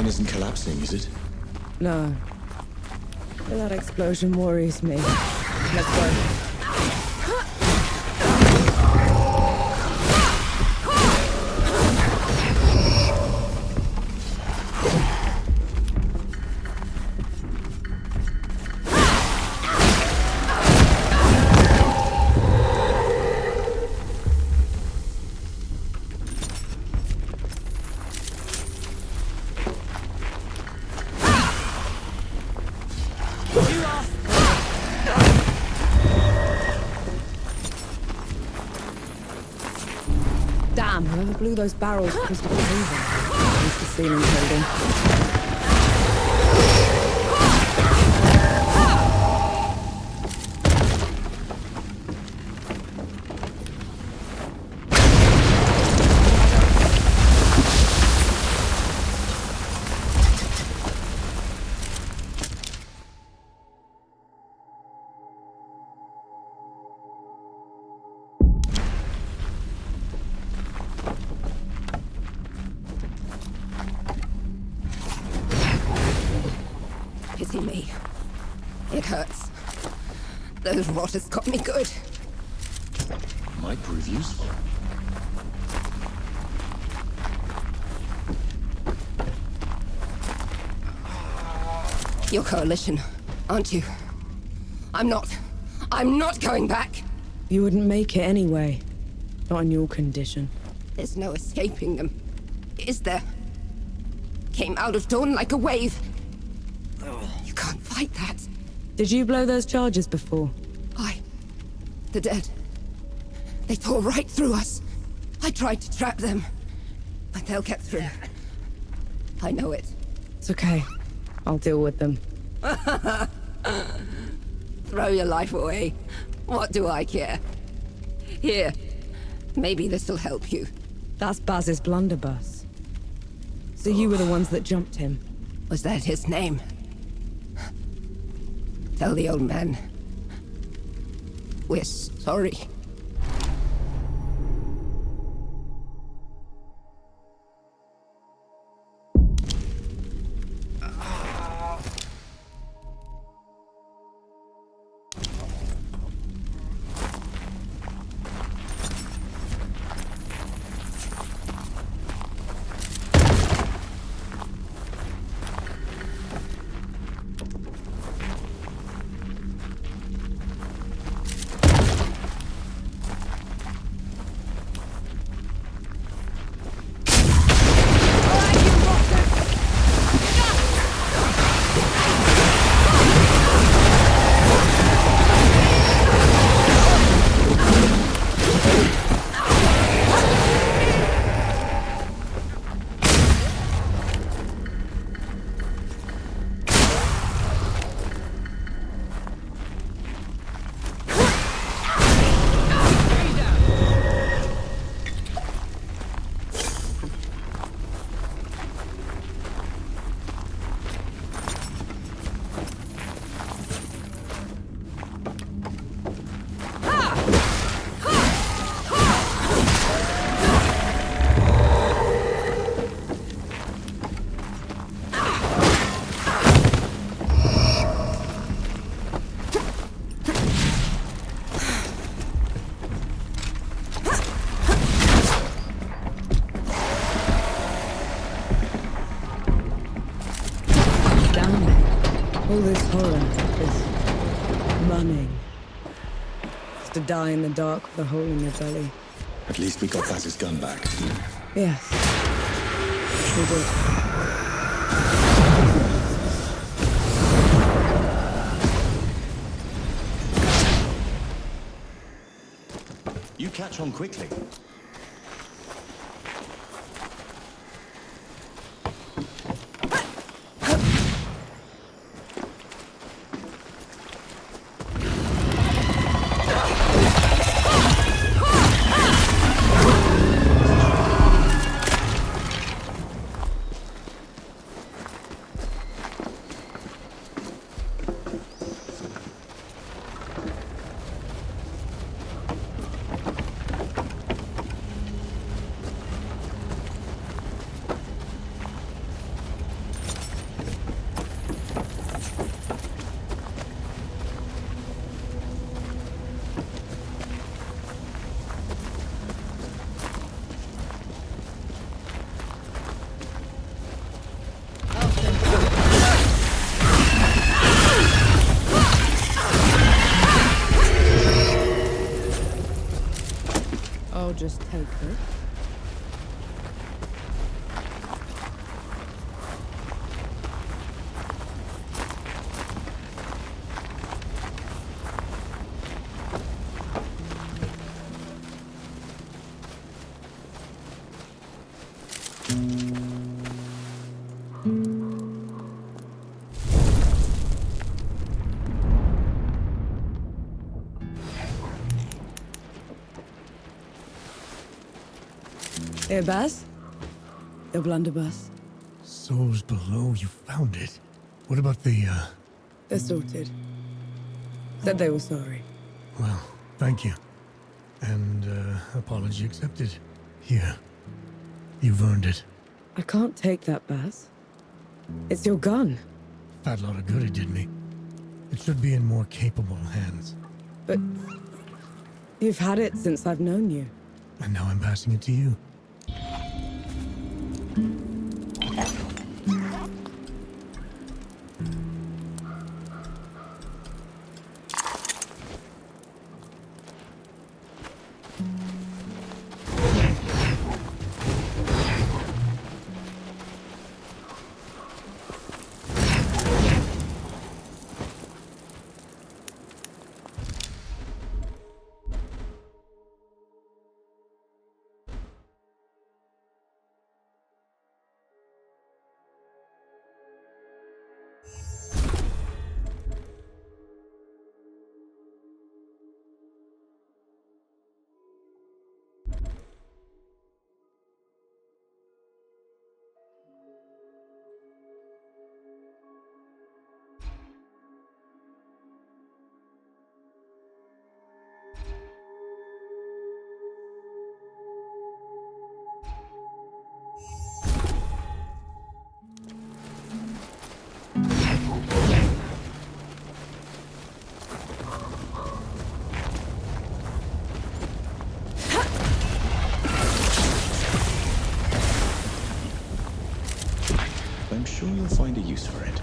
S8: Isn't collapsing, is it?
S4: No. That explosion worries me. Let's go. Damn, whoever blew those barrels must have been moving. It's the ceiling building.
S6: Pity me. It hurts. Those rotters got me good.
S8: Might prove useful.
S6: You're coalition, aren't you? I'm not going back.
S4: You wouldn't make it anyway. Not in your condition.
S6: There's no escaping them. Is there? Came out of dawn like a wave. You can't fight that.
S4: Did you blow those charges before?
S6: The dead. They tore right through us. I tried to trap them, but they'll get through. I know it.
S4: It's okay. I'll deal with them.
S6: Throw your life away. What do I care? Here. Maybe this'll help you.
S4: That's Baz's blunderbuss. So you were the ones that jumped him.
S6: Was that his name? Tell the old man. We're sorry.
S4: die in the dark with a hole in your belly.
S8: At least we got Baz's gun back.
S4: Yes. We did.
S8: You catch on quickly.
S4: I'll just take her. Here, Baz? The blunderbuss.
S2: Souls below, you found it. What about the,
S4: They're sorted. Said they were sorry.
S2: Well, thank you. And, apology accepted. Here. You've earned it.
S4: I can't take that, Baz. It's your gun.
S2: Fat lot of good it did me. It should be in more capable hands.
S4: But you've had it since I've known you.
S2: And now I'm passing it to you.
S8: I'm sure you'll find a use for it.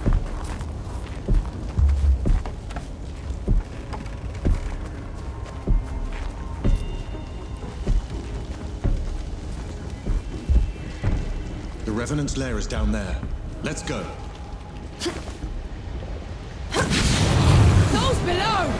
S8: The Revenant's lair is down there. Let's go.
S4: Those below!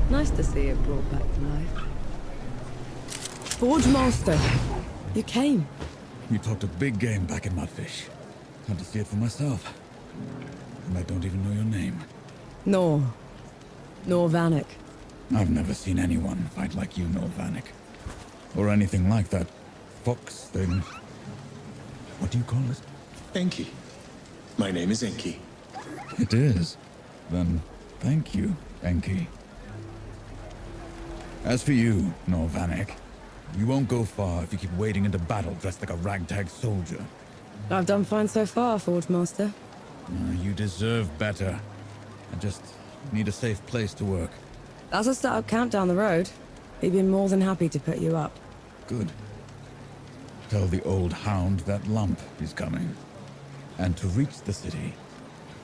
S11: Nice to see it brought back to life. Forge Master, you came.
S7: You talked a big game back in Mudfish. Had to see it for myself. And I don't even know your name.
S11: Nor Vanek.
S7: I've never seen anyone fight like you, Vanek. Or anything like that fox thing. What do you call it?
S8: Enki. My name is Enki.
S7: It is. Then thank you, Enki. As for you, Vanek, you won't go far if you keep wading into battle dressed like a ragtag soldier.
S11: I've done fine so far, Forge Master.
S7: You deserve better. I just need a safe place to work.
S11: That's a startup camp down the road. He'd be more than happy to put you up.
S7: Good. Tell the old hound that lump is coming. And to reach the city,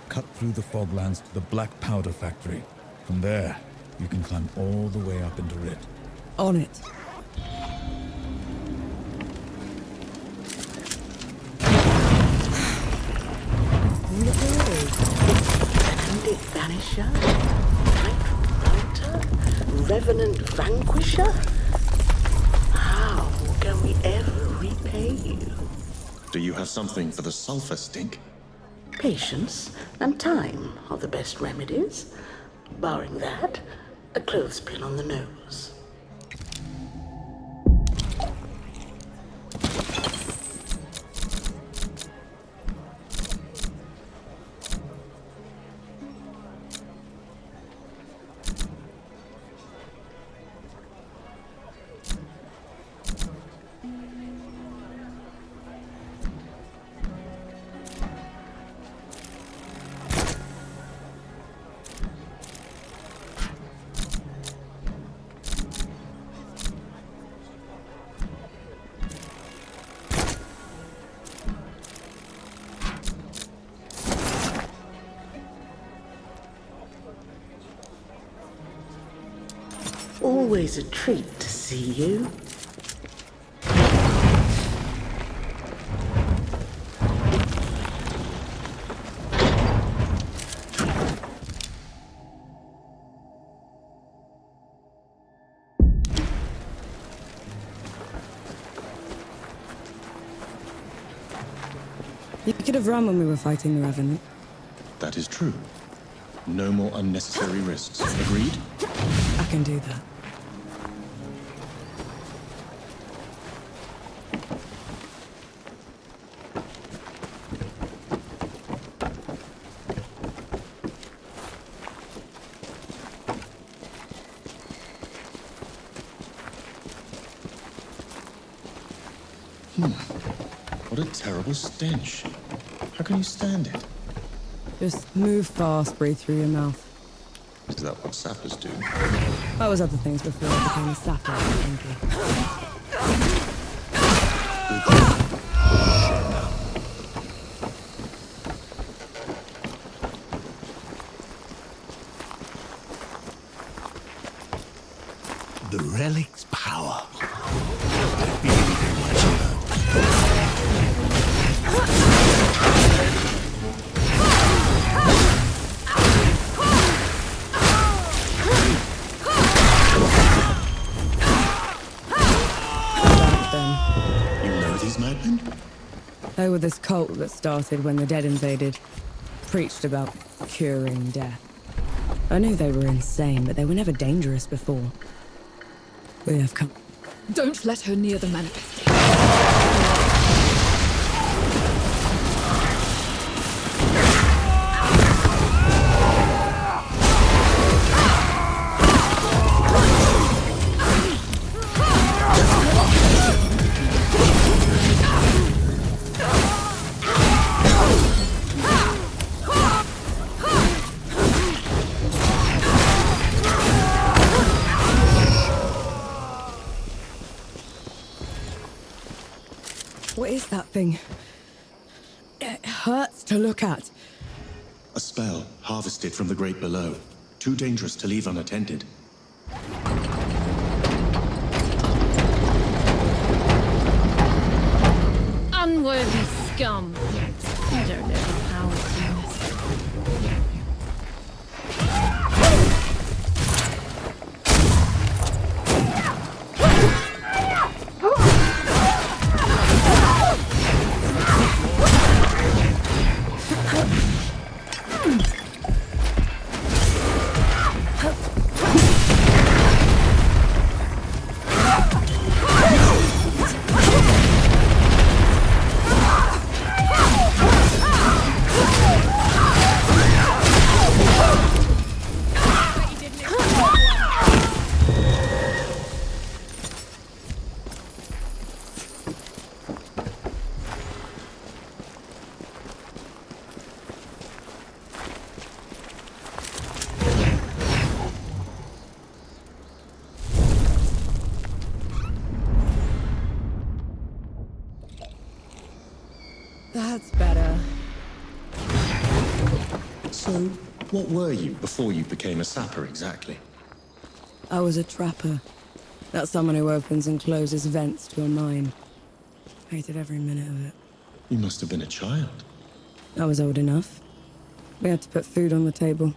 S7: cut through the foglands to the black powder factory. From there, you can climb all the way up into Rit.
S11: On it.
S9: Bandit Vanisher, Night Router, Revenant Vanquisher. How can we ever repay you?
S8: Do you have something for the sulfur stink?
S9: Patience and time are the best remedies. Barring that, a clothespin on the nose. Always a treat to see you.
S11: You could have run when we were fighting the Revenant.
S8: That is true. No more unnecessary risks. Agreed?
S11: I can do that.
S8: What a terrible stench. How can you stand it?
S11: Just move fast, breathe through your mouth.
S8: Is that what sappers do?
S11: I was other things before I became a sapper, thank you.
S12: The relic's power.
S11: They were this cult that started when the dead invaded. Preached about curing death. I knew they were insane, but they were never dangerous before. We have come.
S6: Don't let her near the manifestation.
S11: What is that thing? It hurts to look at.
S8: A spell harvested from the great below. Too dangerous to leave unattended.
S13: Unworthy scum. You don't know the power of this.
S4: That's better.
S8: So, what were you before you became a sapper exactly?
S4: I was a trapper. That's someone who opens and closes vents to a mine. Hated every minute of it.
S8: You must have been a child.
S4: I was old enough. We had to put food on the table.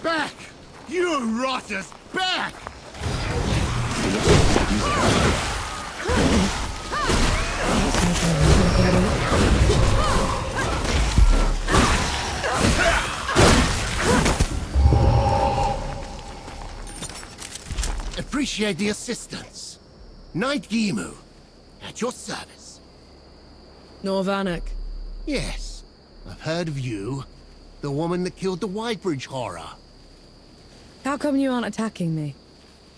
S10: Back! You rotters! Back! Appreciate the assistance. Knight Gimu, at your service.
S4: Norvanek.
S10: Yes, I've heard of you. The woman that killed the Whitebridge horror.
S4: How come you aren't attacking me?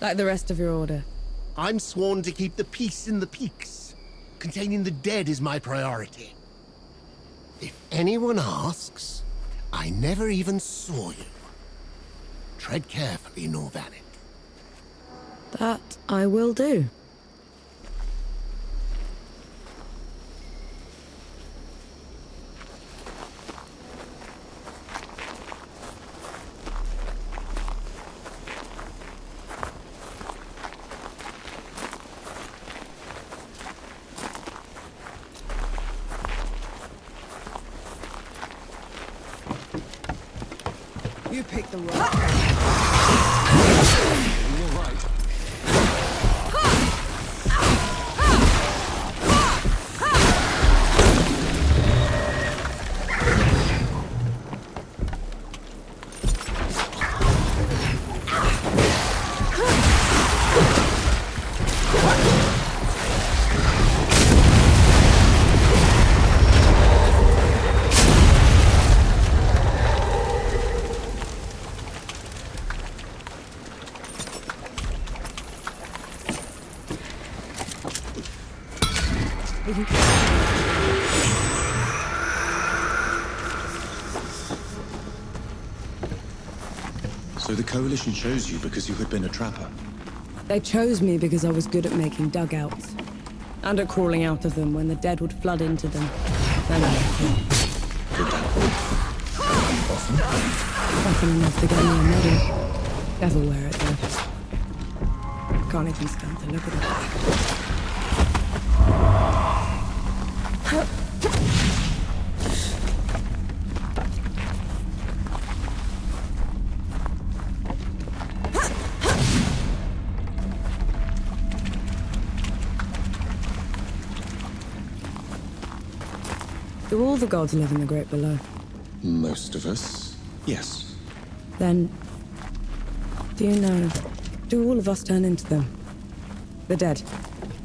S4: Like the rest of your order?
S10: I'm sworn to keep the peace in the peaks. Containing the dead is my priority. If anyone asks, I never even saw you. Tread carefully, Norvanek.
S4: That I will do. You picked the wrong.
S8: You're right. So the Coalition chose you because you had been a trapper?
S4: They chose me because I was good at making dugouts. And at crawling out of them when the dead would flood into them. Then I left them. Often enough to get me a medal. Never wear it though.
S11: can't even stand to look at it. Do all the gods live in the Great Below?
S8: Most of us, yes.
S11: Then, do you know, do all of us turn into them? The dead?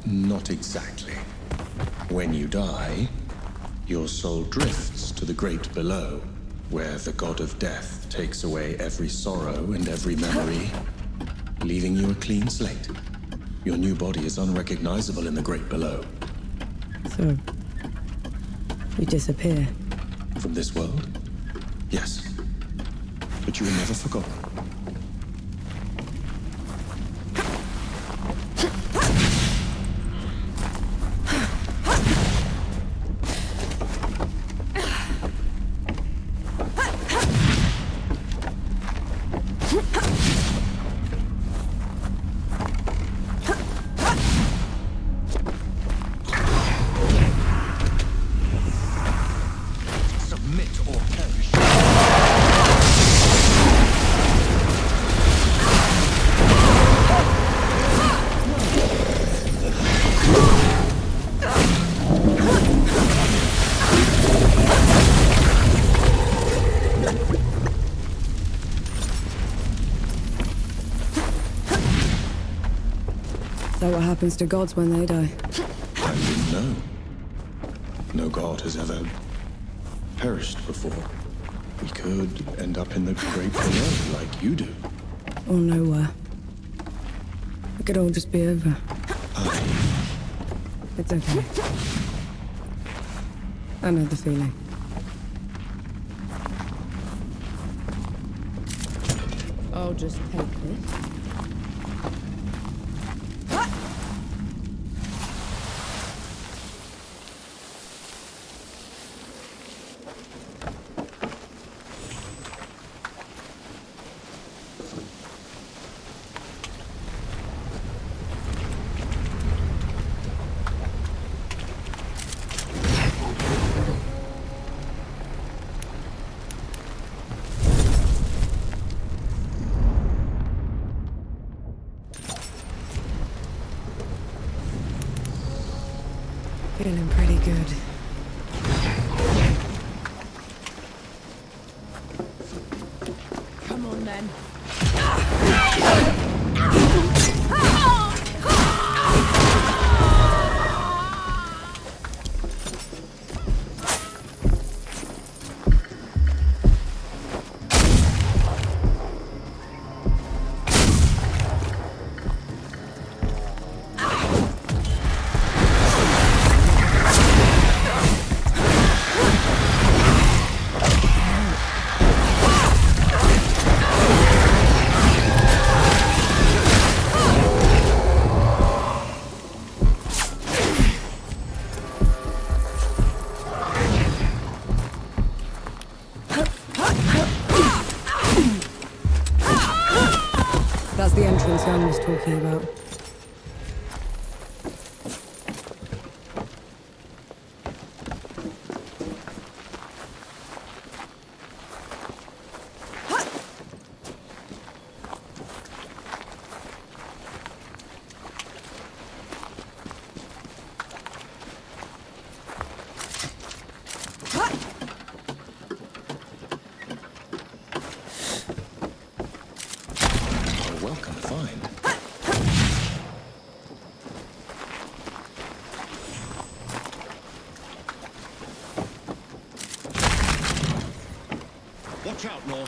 S8: Not exactly. When you die, your soul drifts to the Great Below, where the god of death takes away every sorrow and every memory, leaving you a clean slate. Your new body is unrecognizable in the Great Below.
S11: So, you disappear?
S8: From this world? Yes. But you are never forgotten.
S11: Is that what happens to gods when they die?
S8: I didn't know. No god has ever perished before. We could end up in the Great Below like you do.
S11: Or nowhere. It could all just be over. It's okay. I know the feeling. I'll just take this. Feeling pretty good. Come on, then. That's the entrance Jan was talking about.
S8: Welcome find.
S12: Watch out, Nor.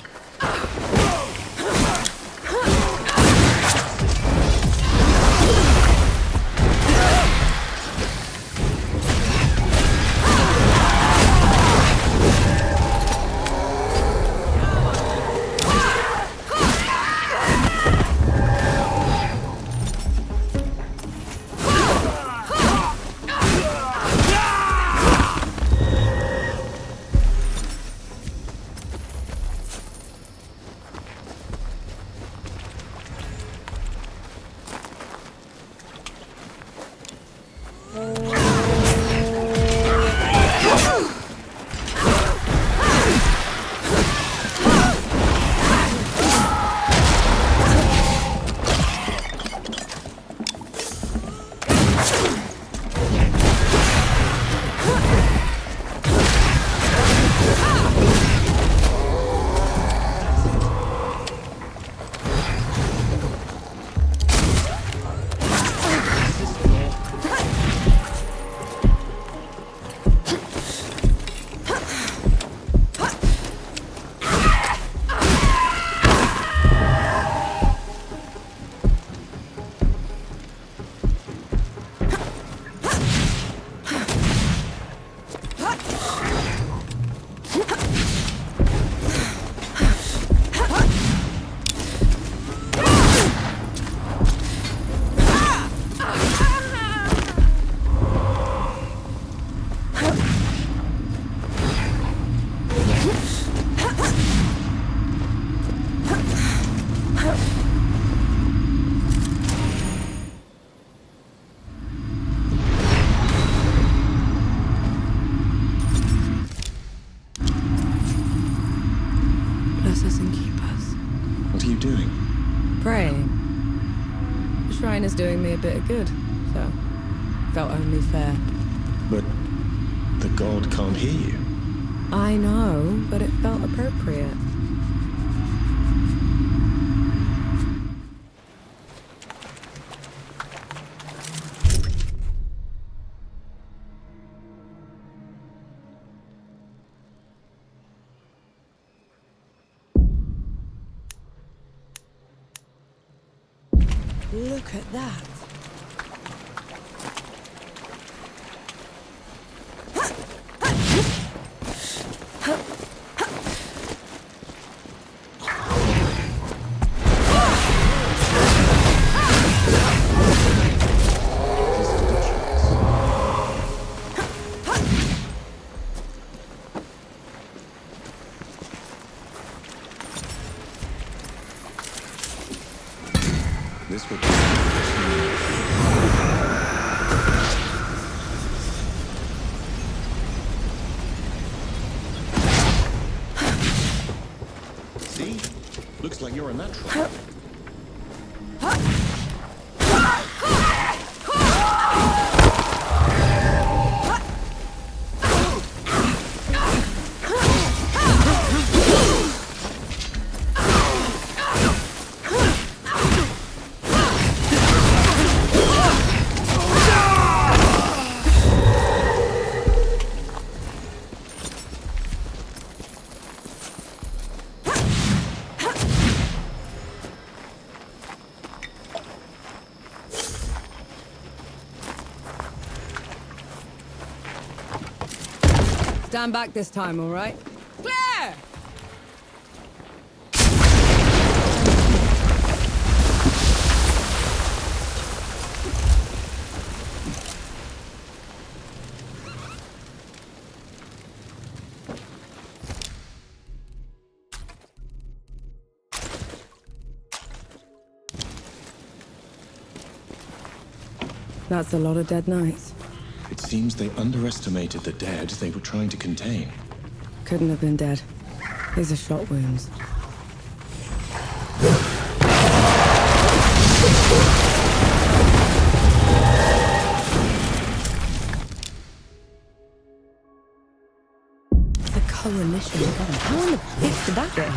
S11: shrine is doing me a bit of good, so felt only fair.
S8: But the god can't hear you.
S11: I know, but it felt appropriate. Look at that.
S8: This would See? Looks like you're a natural.
S11: Stand back this time, all right? Clear! That's a lot of dead knights.
S8: It seems they underestimated the dead they were trying to contain.
S11: Couldn't have been dead. These are shot wounds. The coalition gone. How in the bitch did that get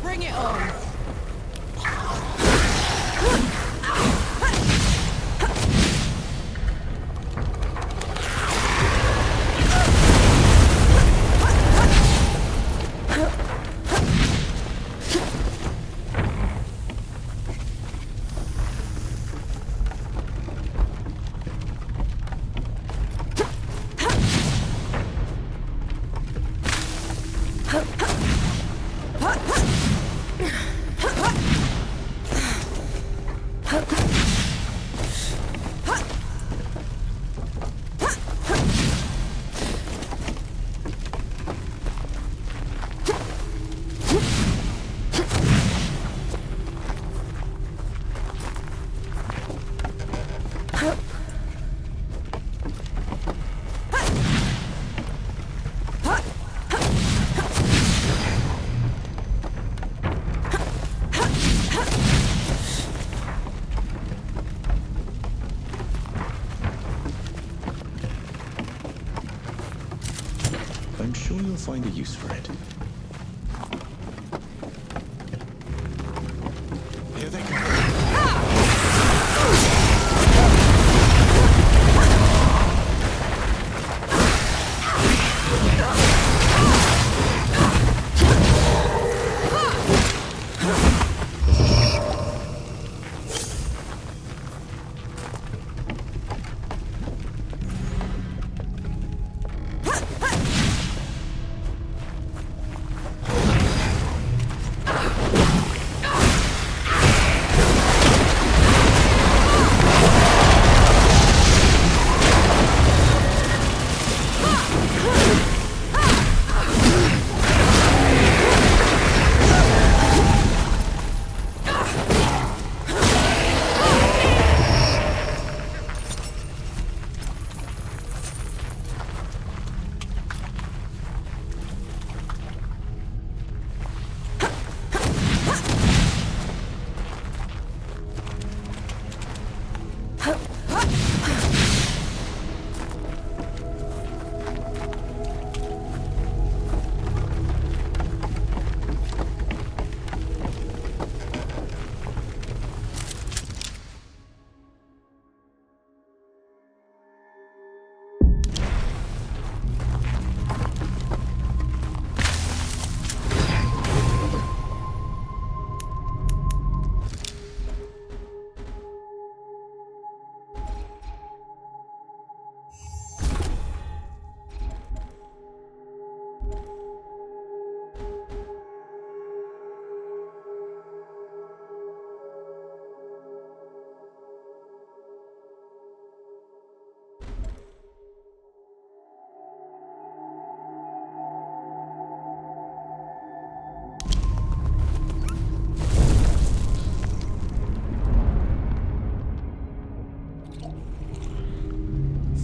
S4: Bring it on!
S8: I'm sure you'll find a use for it. Here they come.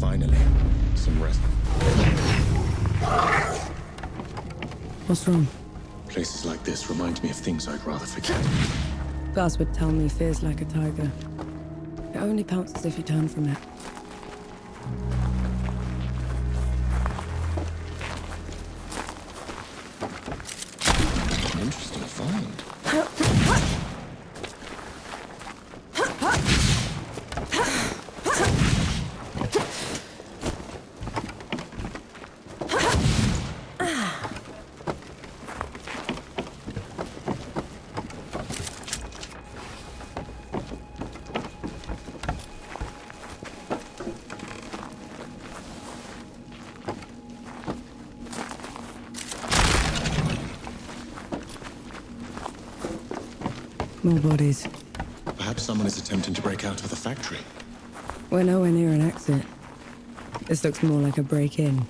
S8: Finally, some rest.
S11: What's wrong?
S8: Places like this remind me of things I'd rather forget.
S11: Gus would tell me fear's like a tiger. It only pounces if you turn from it.
S8: An interesting find.
S11: More bodies.
S8: Perhaps someone is attempting to break out of the factory.
S11: We're nowhere near an exit. This looks more like a break-in.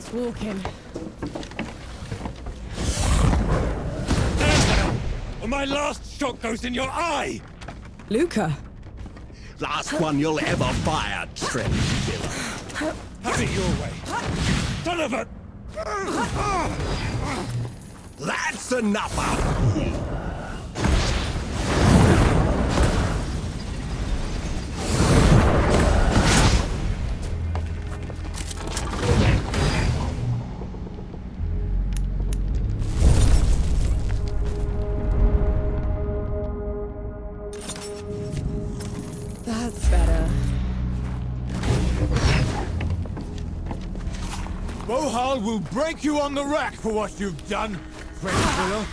S13: just walking.
S12: Or my last shot goes in your eye!
S11: Luca!
S12: Last one you'll ever fire, Trent Diller. Have it your way. Son of a... That's enough out of you!
S11: That's better.
S14: Bohal will break you on the rack for what you've done, French Diller.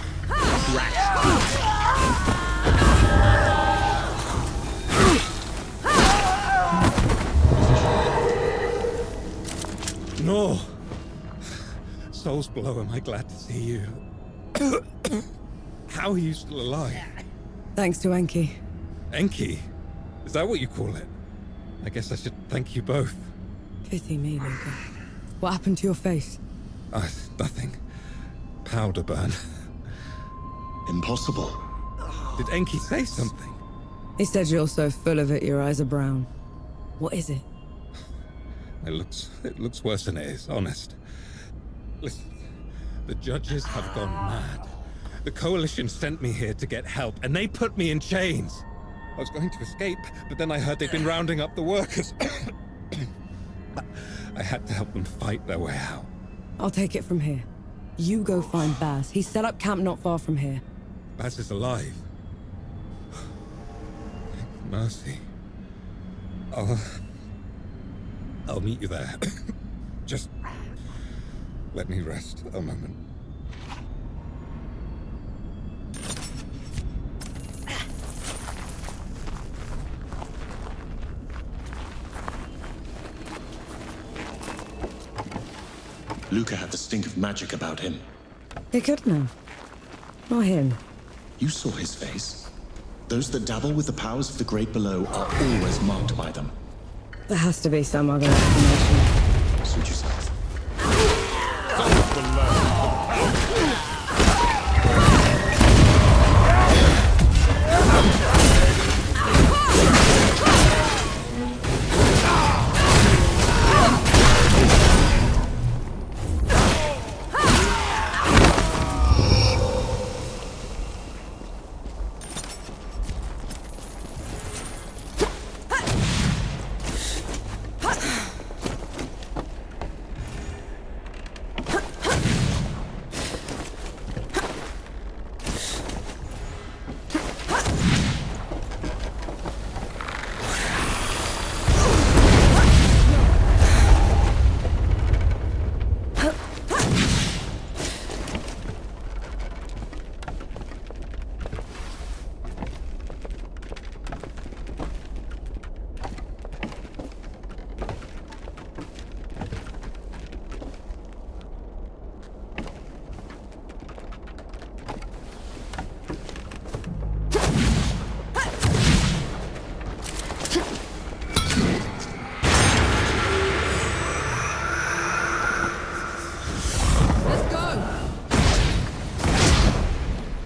S12: No. Souls below, am I glad to see you. How are you still alive?
S11: Thanks to Enki.
S12: Enki? Is that what you call it? I guess I should thank you both.
S11: Pity me, Luca. What happened to your face?
S12: Nothing. Powder burn.
S8: Impossible.
S12: Did Enki say something?
S11: He said you're so full of it, your eyes are brown. What is it?
S12: It looks worse than it is, honest. Listen, the judges have gone mad. The Coalition sent me here to get help, and they put me in chains. I was going to escape, but then I heard they'd been rounding up the workers. I had to help them fight their way out.
S11: I'll take it from here. You go find Baz. He's set up camp not far from here.
S12: Baz is alive. Thank mercy. I'll meet you there. Just let me rest a moment.
S8: Luca had the stink of magic about him.
S11: He could know. Not him.
S8: You saw his face. Those that dabble with the powers of the great below are always marked by them.
S11: There has to be some other explanation.
S8: Suit yourself.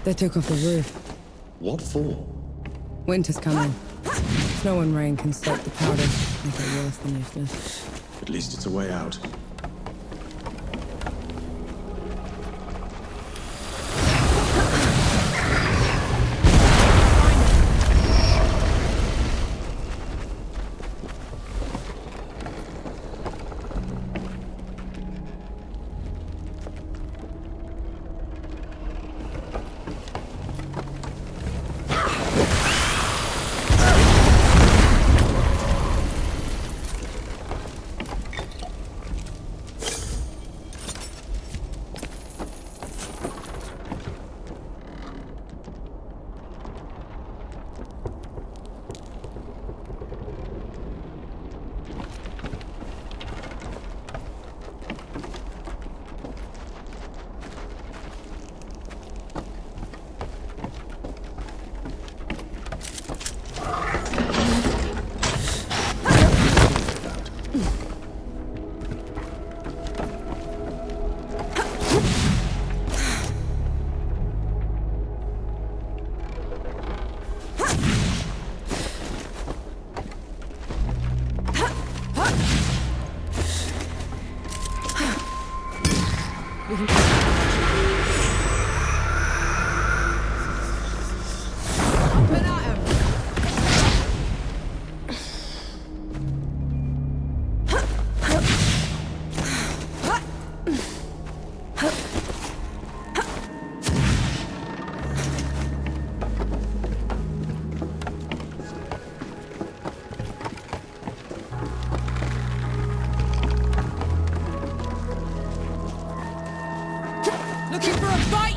S11: They took off the roof.
S8: What for?
S11: Winter's coming. Snow and rain can soak the powder, make it worse than useless.
S8: At least it's a way out.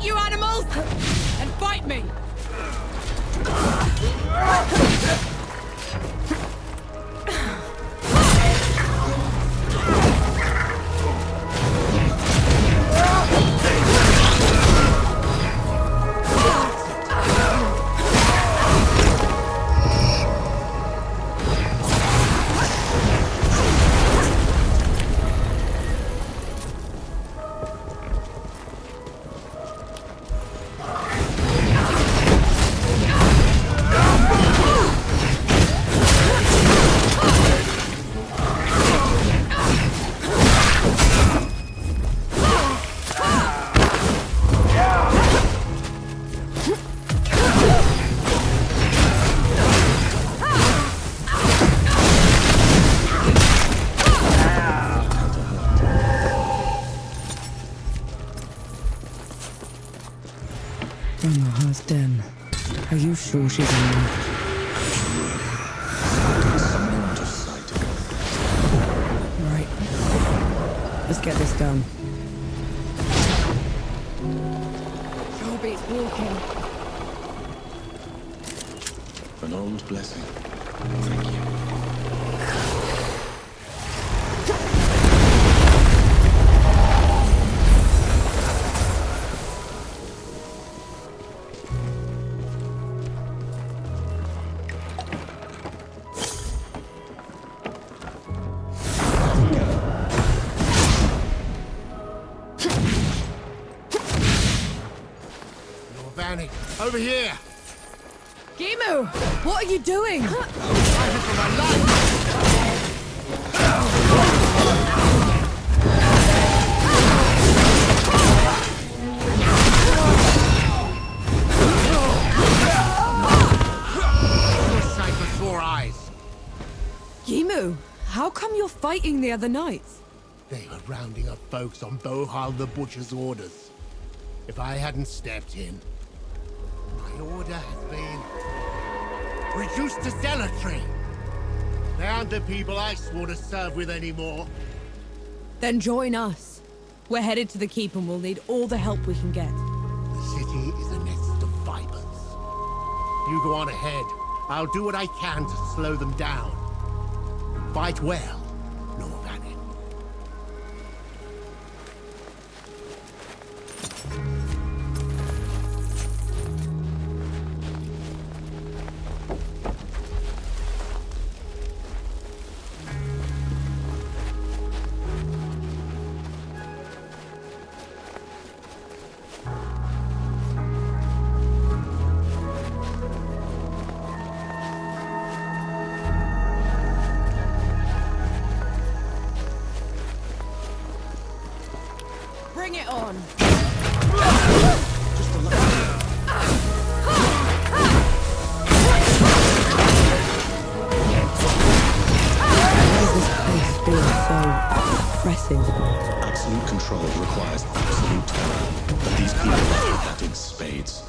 S4: you animals! And fight me!
S11: Grandma's den. Are you sure she's in there?
S8: Somewhere out of sight.
S11: Right. Let's get this done.
S4: Shelby's walking.
S8: An old blessing. Thank you.
S10: Over here!
S4: Gimu! What are you doing?
S10: Fighting for my life! Sight for sore eyes.
S4: Gimu, how come you're fighting the other knights?
S10: They were rounding up folks on Bohal the Butcher's orders. If I hadn't stepped in, my order has been reduced to zealotry. They aren't the people I swore to serve with anymore.
S4: Then join us. We're headed to the keep and we'll need all the help we can get.
S10: The city is a nest of vipers. You go on ahead. I'll do what I can to slow them down. Fight well, Norvanin.
S4: Bring it on!
S8: Absolute control requires absolute terror, but these people have that in spades.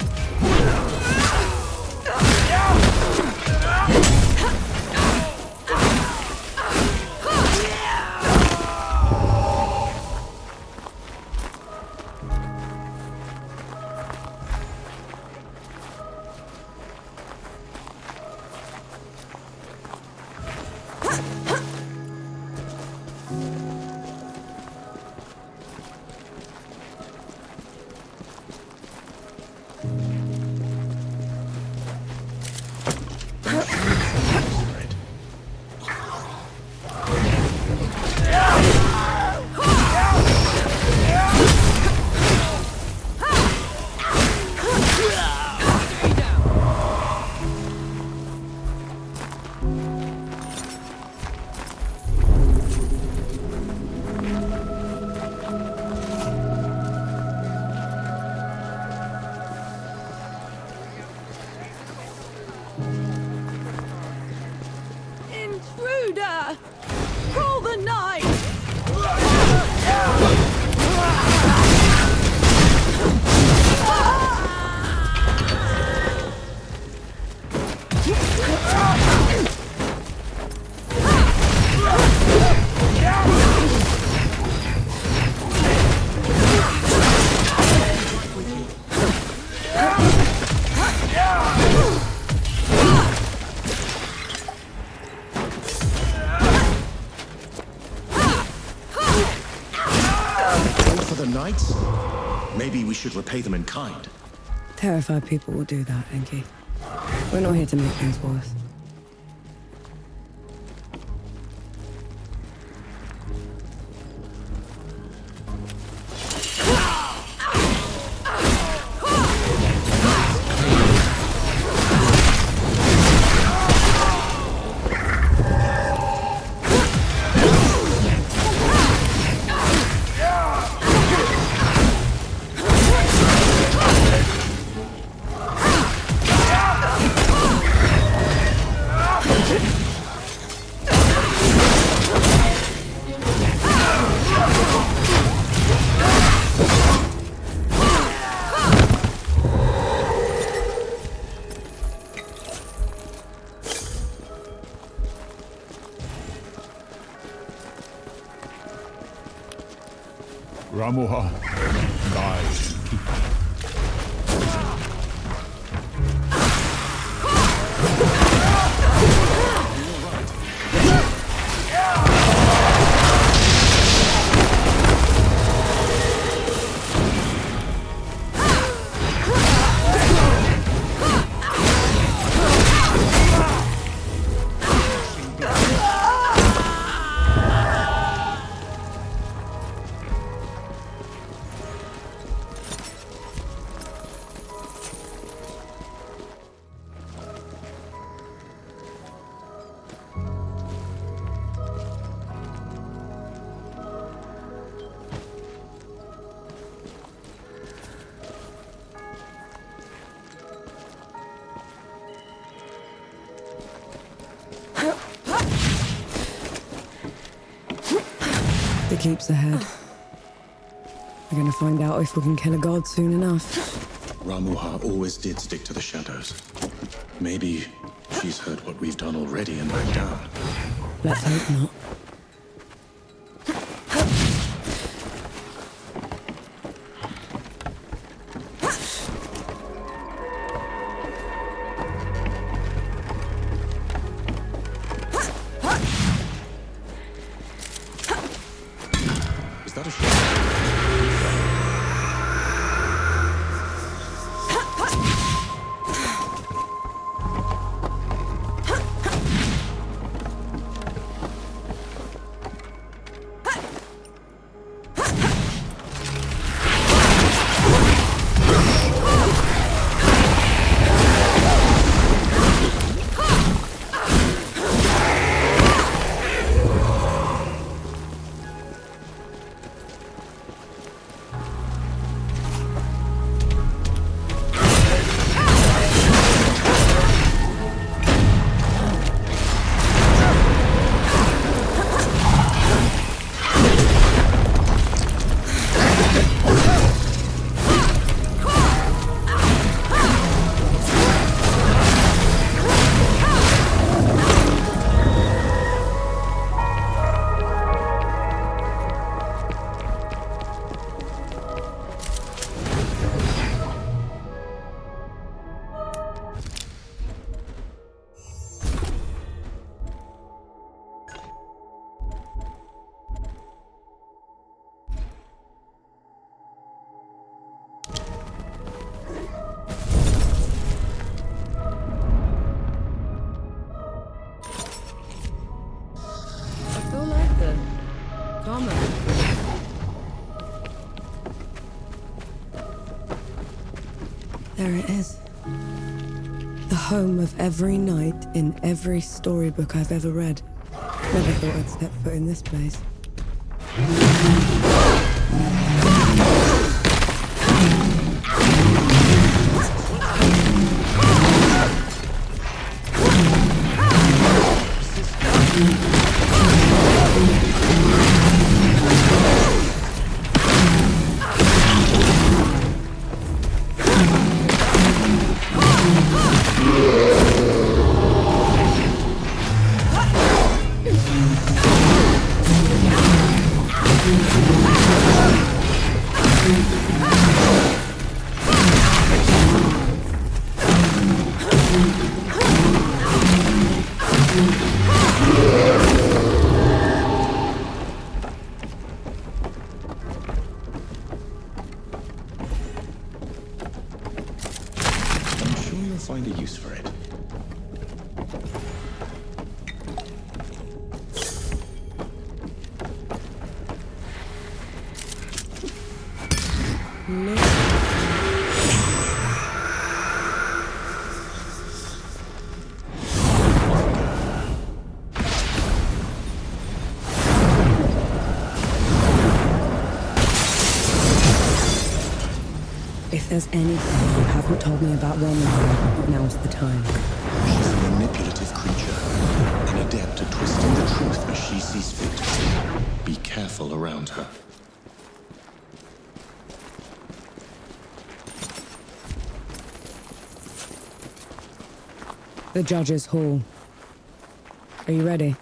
S4: Intruder! Call the knight!
S8: for the knights? Maybe we should repay them in kind.
S11: Terrified people will do that, Enki. We're not here to make things worse.
S14: Ramuha, guide and keep. The keep's ahead. We're gonna find out if we can kill a god soon enough.
S8: Ramuha always did stick to the shadows. Maybe she's heard what we've done already and backed down.
S11: Let's hope not. There it is. The home of every knight in every storybook I've ever read. Never thought I'd step foot in this place. If there's anything you haven't told me about Roman, now's the time.
S8: She's a manipulative creature, an adept at twisting the truth as she sees fit. Be careful around her.
S11: The Judge's Hall. Are you ready?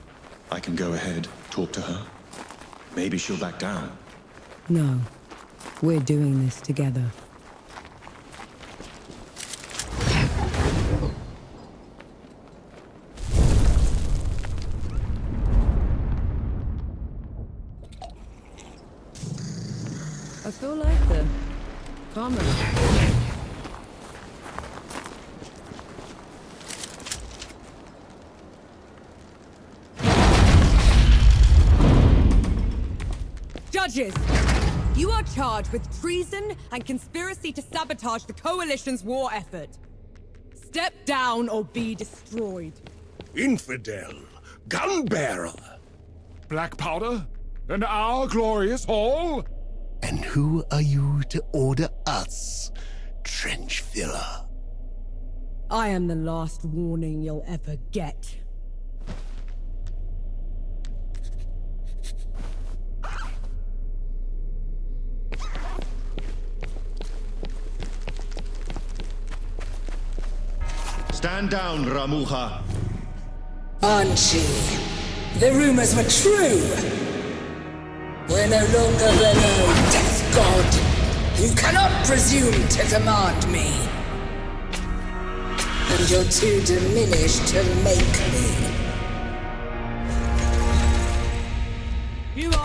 S8: I can go ahead, talk to her. Maybe she'll back down.
S11: No. We're doing this together. I feel like the farmer.
S4: Judges! You are charged with treason and conspiracy to sabotage the Coalition's war effort. Step down or be destroyed.
S15: Infidel, gun-bearer, black powder, and our glorious hall?
S10: And who are you to order us, trench filler?
S4: I am the last warning you'll ever get.
S8: Stand down, Ramuha.
S16: Banshee, the rumors were true. We're no longer below, Death God. You cannot presume to command me. And you're too diminished to make me.
S4: You are...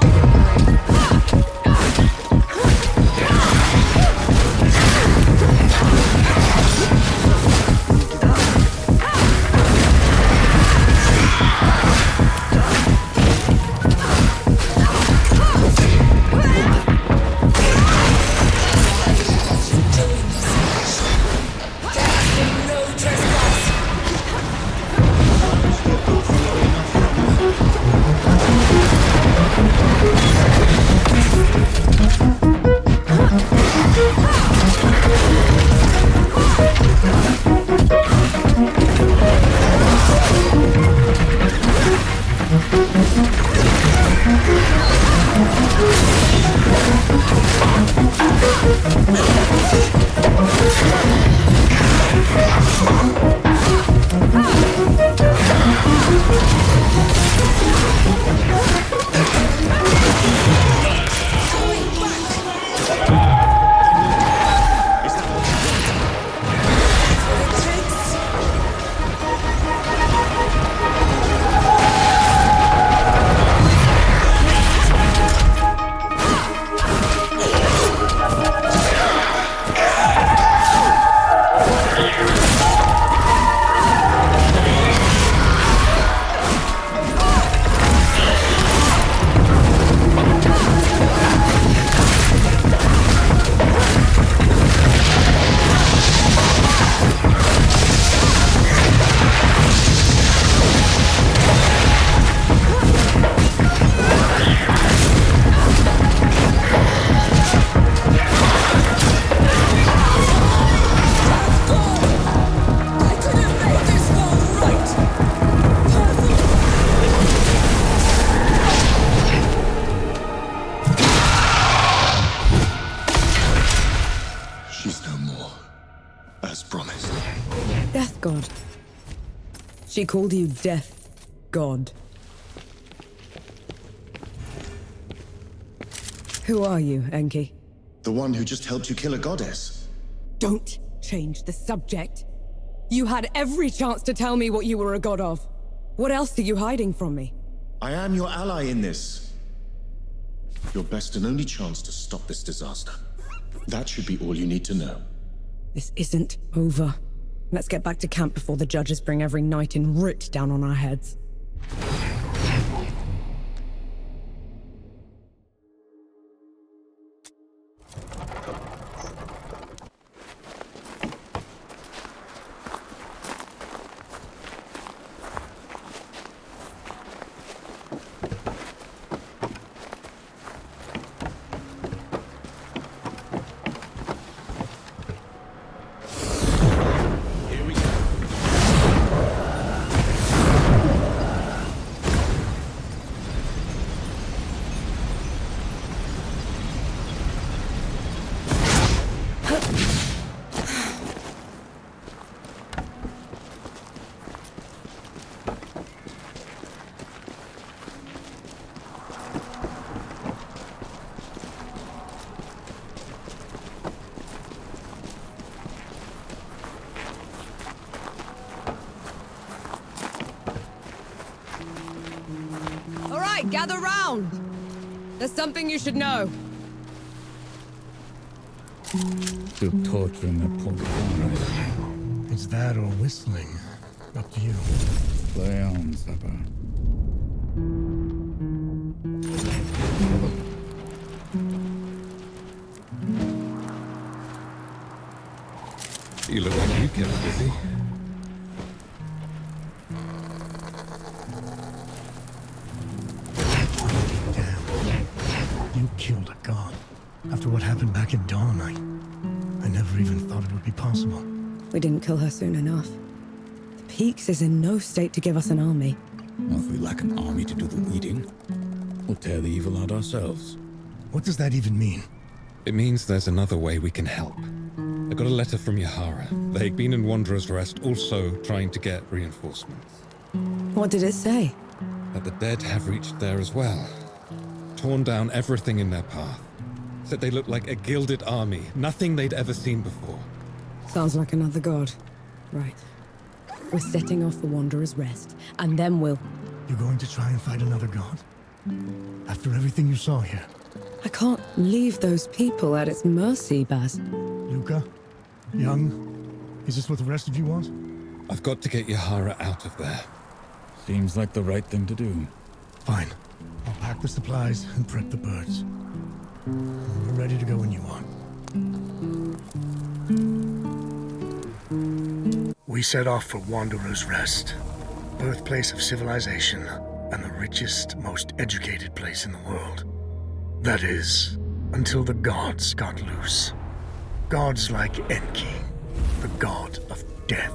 S11: She called you Death God. Who are you, Enki?
S8: The one who just helped you kill a goddess.
S4: Don't change the subject. You had every chance to tell me what you were a god of. What else are you hiding from me?
S8: I am your ally in this. Your best and only chance to stop this disaster. That should be all you need to know.
S11: This isn't over. Let's get back to camp before the judges bring every knight in Root down on our heads. right, gather round. There's something you should know.
S7: Still torturing that poor guy.
S2: Is that or whistling? Up to you.
S7: Play on, supper.
S12: You look like you kept busy.
S2: Damn. You killed a god. After what happened back at dawn, I never even thought it would be possible.
S11: We didn't kill her soon enough. The Peaks is in no state to give us an army.
S7: Well, if we lack an army to do the weeding, we'll tear the evil out ourselves.
S2: What does that even mean?
S12: It means there's another way we can help. I got a letter from Yahara. They'd been in Wanderer's Rest, also trying to get reinforcements.
S11: What did it say?
S12: That the dead have reached there as well. Torn down everything in their path. Said they looked like a gilded army, nothing they'd ever seen before.
S11: Sounds like another god. Right. We're setting off for Wanderer's Rest, and then we'll...
S2: You're going to try and fight another god? After everything you saw here?
S11: I can't leave those people at its mercy, Baz.
S2: Luca? Young? Is this what the rest of you want?
S12: I've got to get Yahara out of there.
S7: Seems like the right thing to do.
S2: Fine. I'll pack the supplies and prep the birds. We're ready to go when you are. We set off for Wanderer's Rest, birthplace of civilization and the richest, most educated place in the world. That is, until the gods got loose. Gods like Enki, the god of death.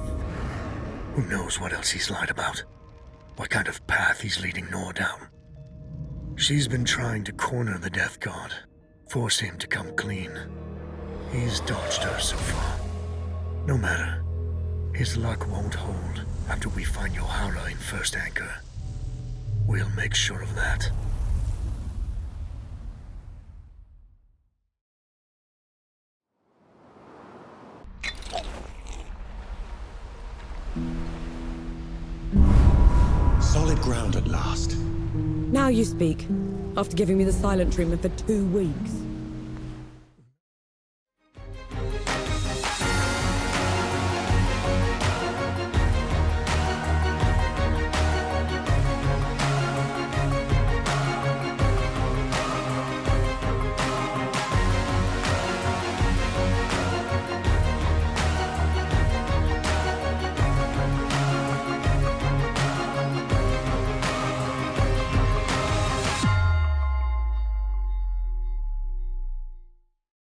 S2: Who knows what else he's lied about? What kind of path he's leading Nor down? She's been trying to corner the death god, force him to come clean. He's dodged her so far. No matter. His luck won't hold after we find Yahara in First Anchor. We'll make sure of that.
S8: Solid ground at last.
S11: Now you speak, after giving me the silent treatment for 2 weeks.